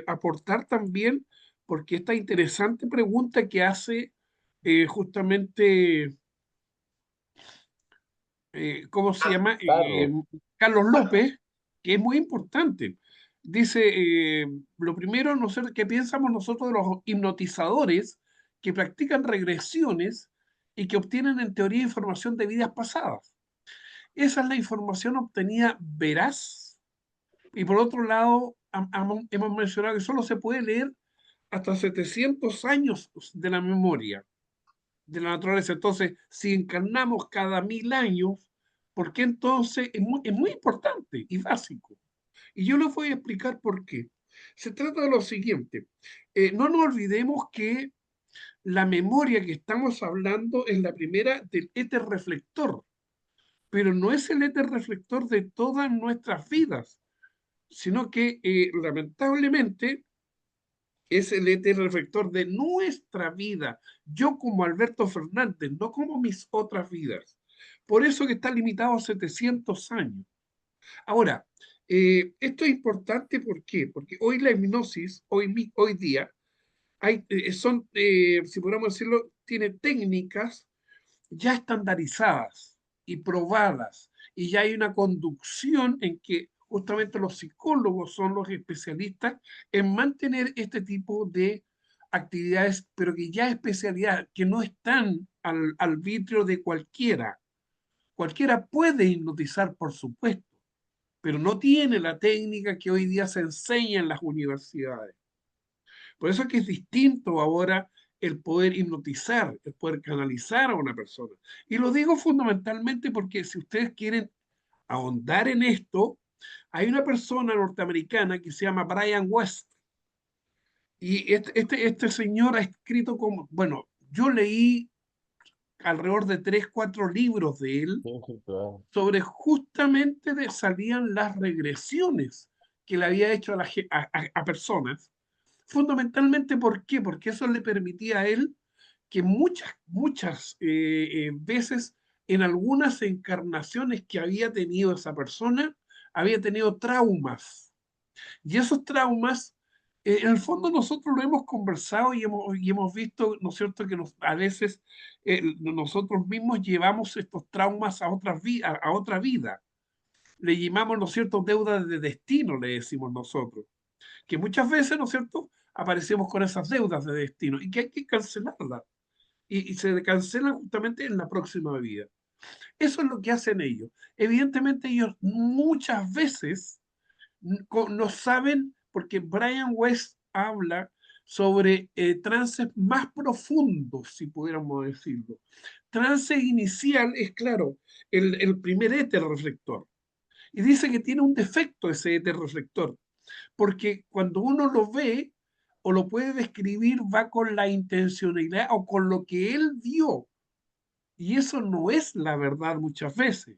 aportar también, porque esta interesante pregunta que hace justamente, ¿cómo se llama? Carlos, Carlos López, que es muy importante. Dice, lo primero, no sé qué pensamos nosotros de los hipnotizadores que practican regresiones y que obtienen en teoría información de vidas pasadas. ¿Esa es la información obtenida veraz? Y por otro lado, hemos mencionado que solo se puede leer hasta 700 años de la memoria de la naturaleza. Entonces, si encarnamos cada 1000 años, ¿por qué entonces es muy importante y básico? Y yo les voy a explicar por qué. Se trata de lo siguiente. No nos olvidemos que la memoria que estamos hablando es la primera del éter reflector, pero no es el éter reflector de todas nuestras vidas, sino que lamentablemente es el éter reflector de nuestra vida. Yo como Alberto Fernández, no como mis otras vidas. Por eso que está limitado a 700 años. Ahora, esto es importante, ¿por qué? Porque hoy la hipnosis, hoy día, si podemos decirlo, tiene técnicas ya estandarizadas y probadas, y ya hay una conducción en que justamente los psicólogos son los especialistas en mantener este tipo de actividades, pero que ya especialidad, que no están al arbitrio de cualquiera. Cualquiera puede hipnotizar, por supuesto, pero no tiene la técnica que hoy día se enseña en las universidades. Por eso es que es distinto ahora el poder hipnotizar, el poder canalizar a una persona. Y lo digo fundamentalmente porque si ustedes quieren ahondar en esto, hay una persona norteamericana que se llama Brian West. Y este señor ha escrito como, bueno, yo leí alrededor de 3, 4 libros de él Sí, sí, claro. sobre justamente de salían las regresiones que le había hecho a personas. Fundamentalmente, ¿por qué? Porque eso le permitía a él que muchas veces en algunas encarnaciones que había tenido esa persona, había tenido traumas. Y esos traumas, en el fondo nosotros lo hemos conversado y hemos visto, ¿no es cierto?, que a veces nosotros mismos llevamos estos traumas a otra vida. Le llamamos, ¿no es cierto?, deuda de destino, le decimos nosotros. Que muchas veces, ¿no es cierto?, aparecemos con esas deudas de destino y que hay que cancelarlas. Y se cancelan justamente en la próxima vida. Eso es lo que hacen ellos. Evidentemente ellos muchas veces no saben, porque Brian West habla sobre trances más profundos, si pudiéramos decirlo. Trance inicial es, claro, el primer éter reflector. Y dice que tiene un defecto ese éter reflector, porque cuando uno lo ve o lo puede describir, va con la intencionalidad o con lo que él vio. Y eso no es la verdad muchas veces.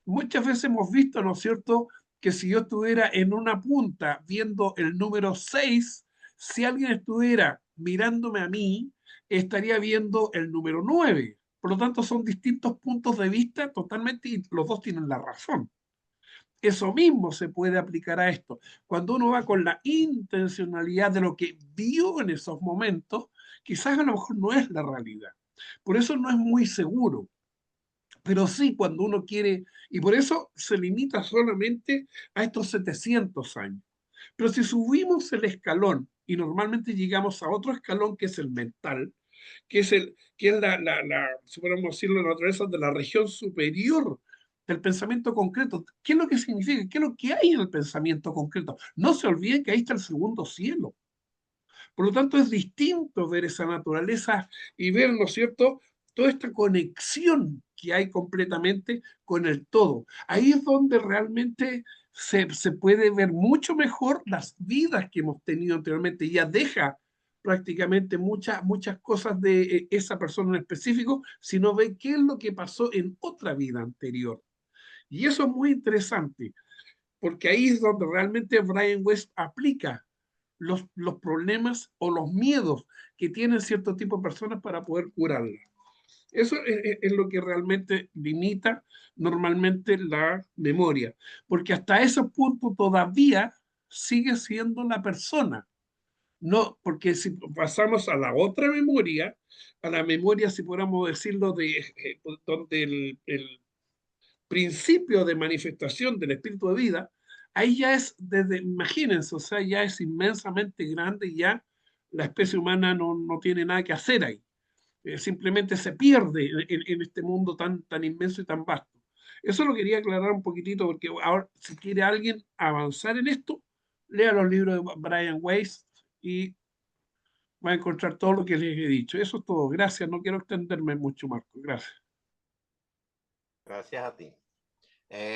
Muchas veces hemos visto, ¿no es cierto?, que si yo estuviera en una punta viendo el número 6, si alguien estuviera mirándome a mí, estaría viendo el número 9. Por lo tanto, son distintos puntos de vista totalmente y los dos tienen la razón. Eso mismo se puede aplicar a esto. Cuando uno va con la intencionalidad de lo que vio en esos momentos, quizás a lo mejor no es la realidad. Por eso no es muy seguro. Pero sí, cuando uno quiere, y por eso se limita solamente a estos 700 años. Pero si subimos el escalón y normalmente llegamos a otro escalón que es el mental, que es si podemos decirlo, la naturaleza de la región superior del pensamiento concreto. ¿Qué es lo que significa? ¿Qué es lo que hay en el pensamiento concreto? No se olviden que ahí está el segundo cielo. Por lo tanto, es distinto ver esa naturaleza y ver, ¿no es cierto?, toda esta conexión que hay completamente con el todo. Ahí es donde realmente se puede ver mucho mejor las vidas que hemos tenido anteriormente. Ya deja prácticamente muchas cosas de esa persona en específico, sino ve qué es lo que pasó en otra vida anterior. Y eso es muy interesante, porque ahí es donde realmente Brian West aplica los problemas o los miedos que tienen cierto tipo de personas para poder curarlas. Eso es lo que realmente limita normalmente la memoria, porque hasta ese punto todavía sigue siendo la persona. No, porque si pasamos a la otra memoria, a la memoria, si pudiéramos decirlo, donde el principio de manifestación del espíritu de vida, ahí ya es desde, imagínense, o sea, ya es inmensamente grande y ya la especie humana no tiene nada que hacer ahí. Simplemente se pierde en este mundo tan inmenso y tan vasto. Eso lo quería aclarar un poquitito porque ahora, si quiere alguien avanzar en esto, lea los libros de Brian Weiss y va a encontrar todo lo que les he dicho. Eso es todo. Gracias. No quiero extenderme mucho, Marco. Gracias. Gracias a ti.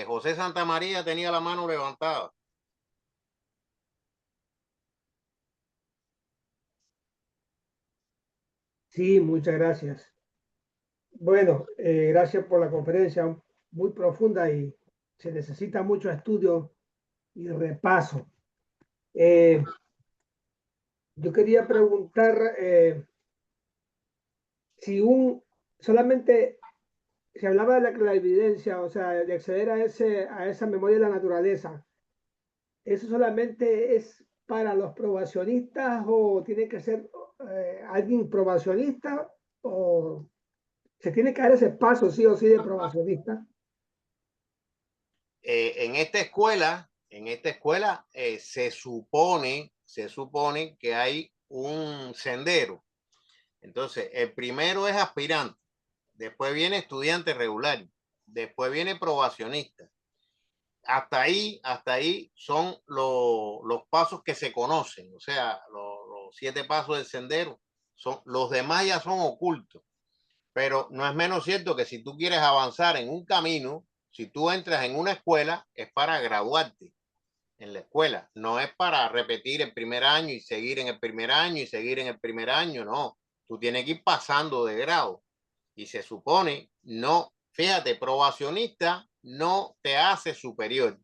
José Santa María tenía la mano levantada. Sí, muchas gracias. Bueno, gracias por la conferencia, muy profunda y se necesita mucho estudio y repaso. Yo quería preguntar si solamente se hablaba de la clarividencia, o sea, de acceder a esa memoria de la naturaleza. ¿Eso solamente es para los probacionistas o tiene que ser alguien probacionista o se tiene que dar ese paso sí o sí de probacionista? En esta escuela se supone que hay un sendero. Entonces, el primero es aspirante, después viene estudiante regular, después viene probacionista. Hasta ahí son los pasos que se conocen, o sea, los 7 pasos del sendero. Los demás ya son ocultos. Pero no es menos cierto que si tú quieres avanzar en un camino, si tú entras en una escuela, es para graduarte en la escuela. No es para repetir el primer año y seguir en el primer año y seguir en el primer año. No, tú tienes que ir pasando de grado. Y se supone, no, fíjate, probacionista no te hace superior.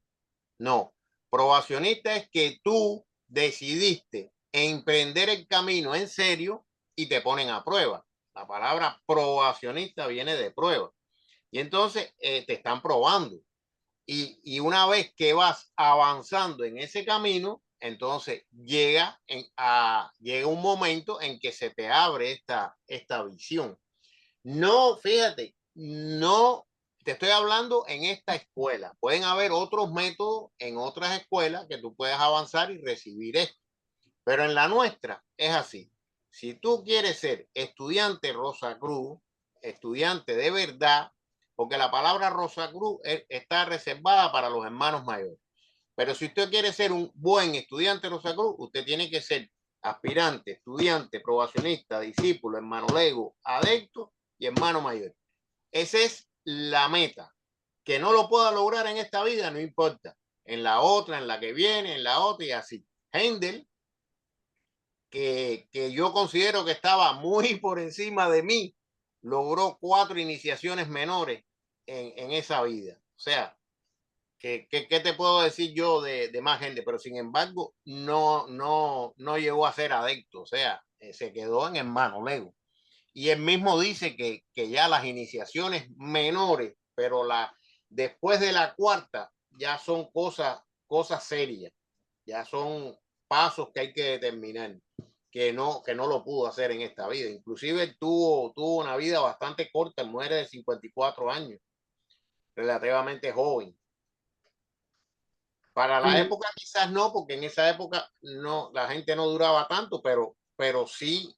No, probacionista es que tú decidiste emprender el camino en serio y te ponen a prueba. La palabra probacionista viene de prueba. Y entonces te están probando. Y una vez que vas avanzando en ese camino, entonces llega un momento en que se te abre esta visión. No, fíjate, no te estoy hablando en esta escuela. Pueden haber otros métodos en otras escuelas que tú puedas avanzar y recibir esto. Pero en la nuestra es así. Si tú quieres ser estudiante Rosacruz, estudiante de verdad, porque la palabra Rosacruz está reservada para los hermanos mayores. Pero si usted quiere ser un buen estudiante Rosacruz, usted tiene que ser aspirante, estudiante, probacionista, discípulo, hermano lego, adepto y hermano mayor. Esa es la meta. Que no lo pueda lograr en esta vida, no importa. En la otra, en la que viene, en la otra y así. Händel, que yo considero que estaba muy por encima de mí, logró 4 iniciaciones menores en esa vida. O sea, ¿qué te puedo decir yo de más gente? Pero sin embargo, no llegó a ser adepto. O sea, se quedó en hermano lego. Y él mismo dice que ya las iniciaciones menores, pero después de la cuarta, ya son cosas serias. Ya son pasos que hay que determinar, que no lo pudo hacer en esta vida. Inclusive él tuvo una vida bastante corta, muere de 54 años, relativamente joven. Para la época quizás no, porque en esa época no, la gente no duraba tanto, pero sí,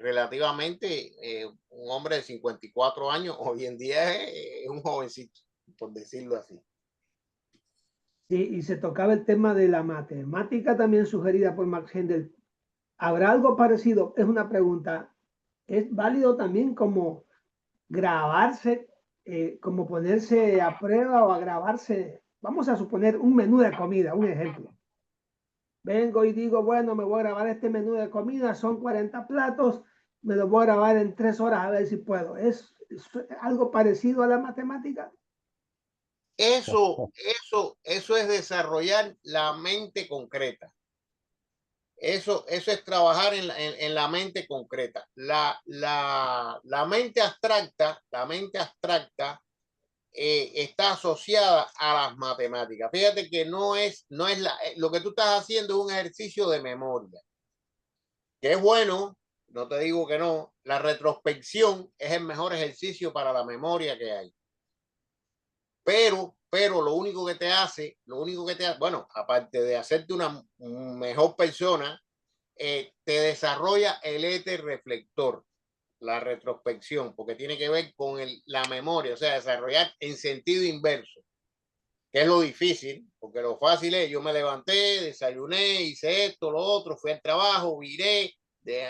relativamente un hombre de 54 años hoy en día es un jovencito, por decirlo así. Sí, y se tocaba el tema de la matemática también sugerida por Max Händel. ¿Habrá algo parecido? Es una pregunta. ¿Es válido también como grabarse, como ponerse a prueba o a grabarse? Vamos a suponer un menú de comida, un ejemplo. Vengo y digo, bueno, me voy a grabar este menú de comida, son 40 platos, me lo voy a grabar en 3 horas a ver si puedo. ¿Es algo parecido a la matemática? Eso es desarrollar la mente concreta. Eso es trabajar en la mente concreta. La mente abstracta, está asociada a las matemáticas. Fíjate que no es lo que tú estás haciendo es un ejercicio de memoria, que es bueno, no te digo que no. La retrospección es el mejor ejercicio para la memoria que hay. Pero lo único que te hace, bueno, aparte de hacerte una mejor persona, te desarrolla el éter reflector, la retrospección, porque tiene que ver con la memoria, o sea, desarrollar en sentido inverso, que es lo difícil, porque lo fácil es, yo me levanté, desayuné, hice esto, lo otro, fui al trabajo, viré,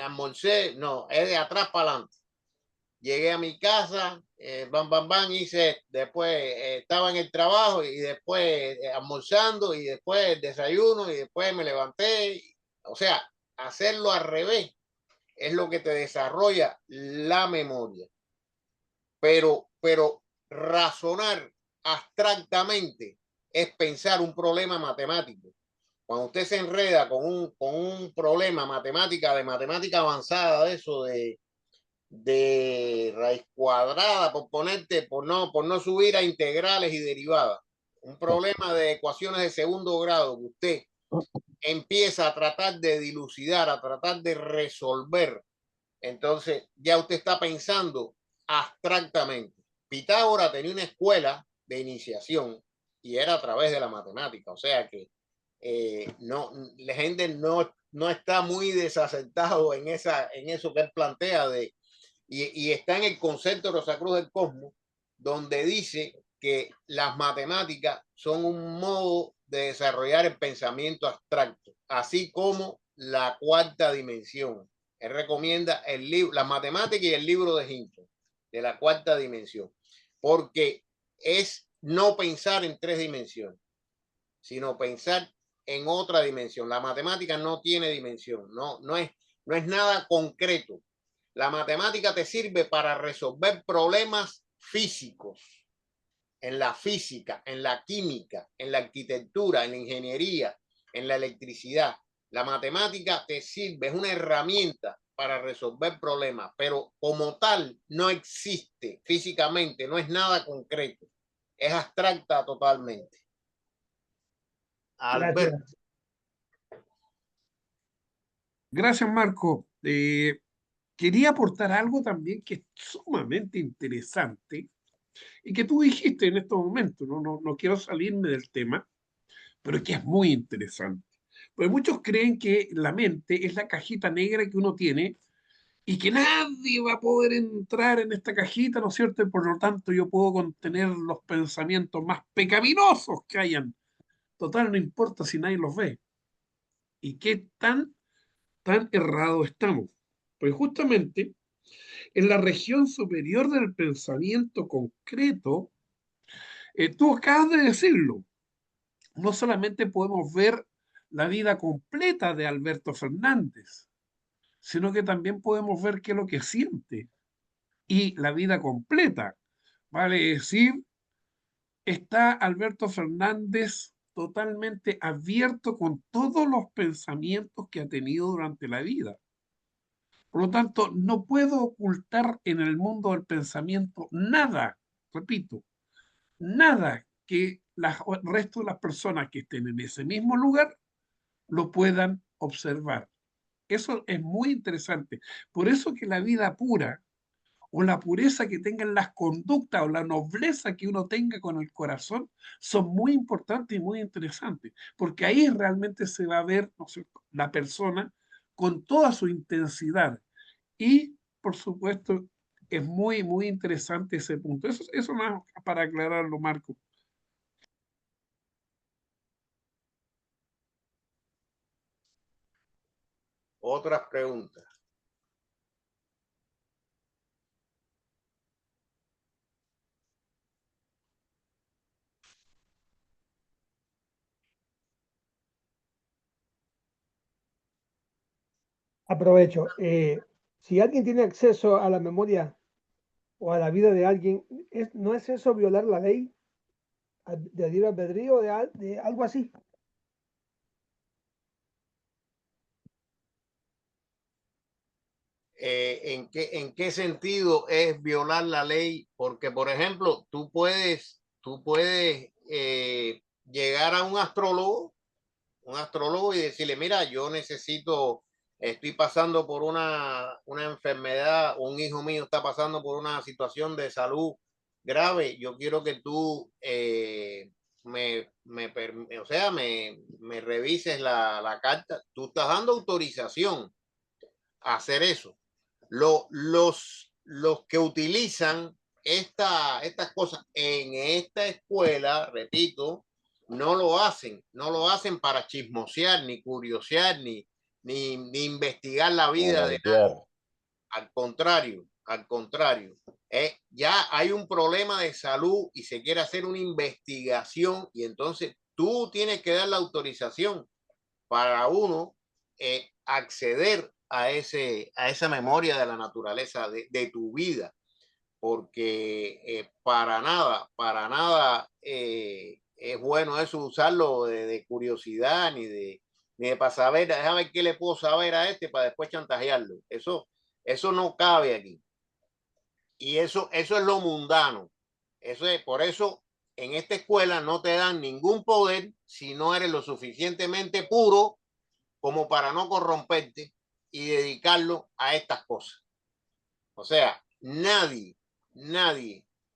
almorcé, no, es de atrás para adelante. Llegué a mi casa, hice, después estaba en el trabajo y después almorzando y después el desayuno y después me levanté. O sea, hacerlo al revés es lo que te desarrolla la memoria. Pero razonar abstractamente es pensar un problema matemático. Cuando usted se enreda con un problema de matemática avanzada, de eso de raíz cuadrada, por no subir a integrales y derivadas, un problema de ecuaciones de segundo grado que usted empieza a tratar de dilucidar, a tratar de resolver, entonces ya usted está pensando abstractamente. Pitágoras tenía una escuela de iniciación y era a través de la matemática, o sea que la gente no está muy desacertado en eso que él plantea y está en el concepto de Rosacruz del Cosmos, donde dice que las matemáticas son un modo de desarrollar el pensamiento abstracto, así como la cuarta dimensión. Él recomienda el libro, la matemática y el libro de Hinton, de la cuarta dimensión, porque es no pensar en tres dimensiones, sino pensar en otra dimensión. La matemática no tiene dimensión, no es nada concreto. La matemática te sirve para resolver problemas físicos, en la física, en la química, en la arquitectura, en la ingeniería, en la electricidad. La matemática te sirve, es una herramienta para resolver problemas, pero como tal no existe físicamente, no es nada concreto, es abstracta totalmente. Alberto. Gracias. Gracias, Marco. Quería aportar algo también que es sumamente interesante y que tú dijiste en estos momentos. No quiero salirme del tema, pero que es muy interesante. Porque muchos creen que la mente es la cajita negra que uno tiene y que nadie va a poder entrar en esta cajita, ¿no es cierto? Y por lo tanto yo puedo contener los pensamientos más pecaminosos que hayan. Total, no importa si nadie los ve. ¿Y qué tan errado estamos? Pues justamente en la región superior del pensamiento concreto, tú acabas de decirlo, no solamente podemos ver la vida completa de Alberto Fernández, sino que también podemos ver qué es lo que siente y la vida completa. Vale decir, está Alberto Fernández totalmente abierto con todos los pensamientos que ha tenido durante la vida. Por lo tanto, no puedo ocultar en el mundo del pensamiento nada, repito, nada que el resto de las personas que estén en ese mismo lugar lo puedan observar. Eso es muy interesante. Por eso que la vida pura o la pureza que tengan las conductas o la nobleza que uno tenga con el corazón son muy importantes y muy interesantes, porque ahí realmente se va a ver, ¿no sé, la persona con toda su intensidad. Y, por supuesto, es muy, muy interesante ese punto. Eso más para aclararlo, Marco. Otras preguntas. Aprovecho. Si alguien tiene acceso a la memoria o a la vida de alguien, ¿no es eso violar la ley de libre albedrío, de algo así? ¿En qué sentido es violar la ley? Porque, por ejemplo, tú puedes llegar a un astrólogo y decirle, mira, yo necesito, estoy pasando por una enfermedad, un hijo mío está pasando por una situación de salud grave, yo quiero que tú o sea, me revises la carta. Tú estás dando autorización a hacer eso. Los que utilizan estas cosas en esta escuela, repito, no lo hacen para chismosear, ni curiosear, ni investigar la vida de nadie. Al contrario, ya hay un problema de salud y se quiere hacer una investigación y entonces tú tienes que dar la autorización para uno acceder a esa memoria de la naturaleza de tu vida, porque para nada es bueno eso usarlo de curiosidad ni de para saber, déjame ver qué le puedo saber a este para después chantajearlo. Eso no cabe aquí. Y eso es lo mundano. Por eso en esta escuela no te dan ningún poder si no eres lo suficientemente puro como para no corromperte y dedicarlo a estas cosas. O sea, nadie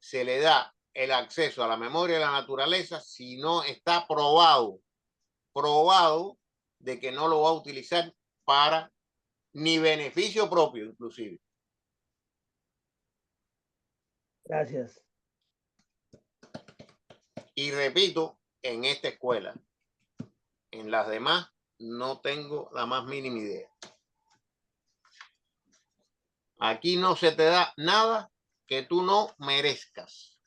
se le da el acceso a la memoria de la naturaleza si no está probado de que no lo va a utilizar para ni beneficio propio, inclusive. Gracias. Y repito, en esta escuela, en las demás no tengo la más mínima idea. Aquí no se te da nada que tú no merezcas.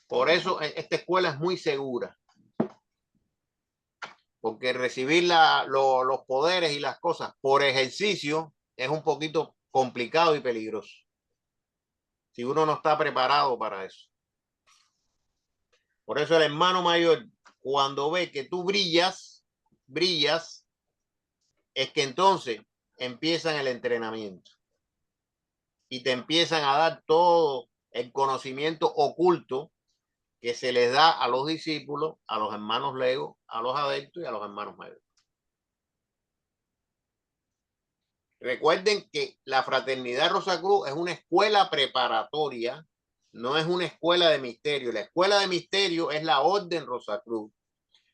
Por eso esta escuela es muy segura. Porque recibir los poderes y las cosas por ejercicio es un poquito complicado y peligroso. Si uno no está preparado para eso. Por eso el hermano mayor, cuando ve que tú brillas, es que entonces empiezan el entrenamiento. Y te empiezan a dar todo el conocimiento oculto que se les da a los discípulos, a los hermanos legos, a los adeptos y a los hermanos mayores. Recuerden que la Fraternidad Rosacruz es una escuela preparatoria, no es una escuela de misterio. La escuela de misterio es la Orden Rosacruz.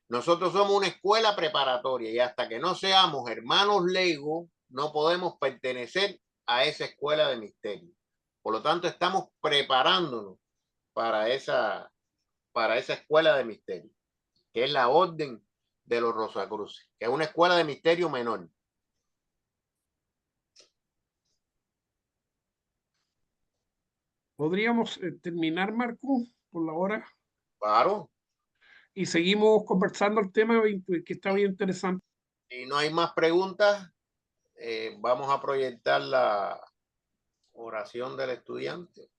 Nosotros somos una escuela preparatoria y hasta que no seamos hermanos legos, no podemos pertenecer a esa escuela de misterio. Por lo tanto, estamos preparándonos para esa escuela de misterio, que es la Orden de los Rosacruces, que es una escuela de misterio menor. ¿Podríamos terminar, Marco, por la hora? Claro. Y seguimos conversando el tema que está bien interesante. Si no hay más preguntas, vamos a proyectar la oración del estudiante.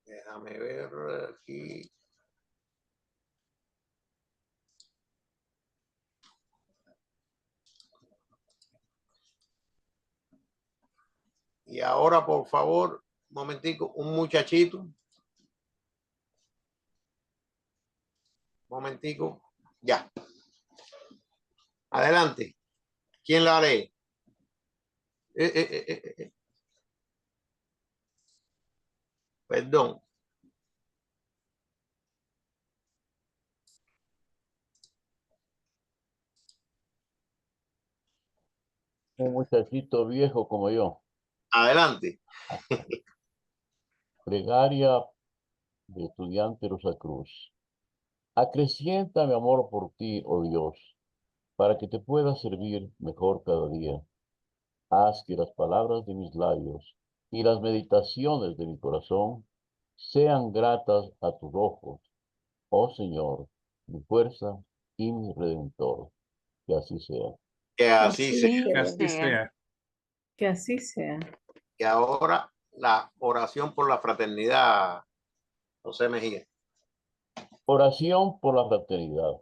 Déjame ver aquí. Y ahora, por favor, un momentico, un muchachito. Un momentico. Ya. Adelante. ¿Quién la lee? Perdón. Un muchachito viejo como yo. Adelante. Plegaria de estudiante Rosacruz. Acrecienta mi amor por ti, oh Dios, para que te pueda servir mejor cada día. Haz que las palabras de mis labios y las meditaciones de mi corazón sean gratas a tus ojos, oh Señor, mi fuerza y mi redentor. Que así sea. Que así sea. Que así sea. Que así sea. Que ahora la oración por la fraternidad, José Mejía. Oración por la fraternidad.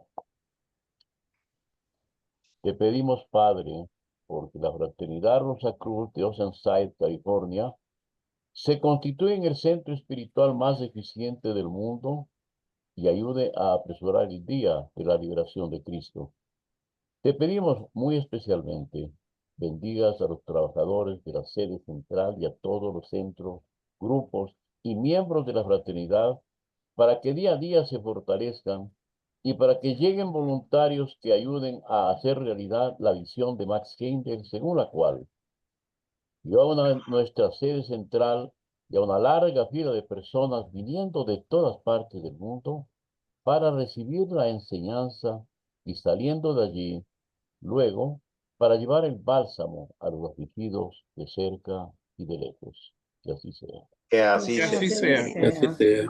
Te pedimos, Padre, porque la Fraternidad Rosacruz de Oceanside, California, se constituye en el centro espiritual más eficiente del mundo y ayude a apresurar el día de la liberación de Cristo. Te pedimos muy especialmente, bendigas a los trabajadores de la sede central y a todos los centros, grupos y miembros de la fraternidad para que día a día se fortalezcan y para que lleguen voluntarios que ayuden a hacer realidad la visión de Max Heindel, según la cual lleva a nuestra sede central y a una larga fila de personas viniendo de todas partes del mundo para recibir la enseñanza y saliendo de allí, luego, para llevar el bálsamo a los afligidos de cerca y de lejos. Que así sea. Que así Que sea. así sea. Que así sea.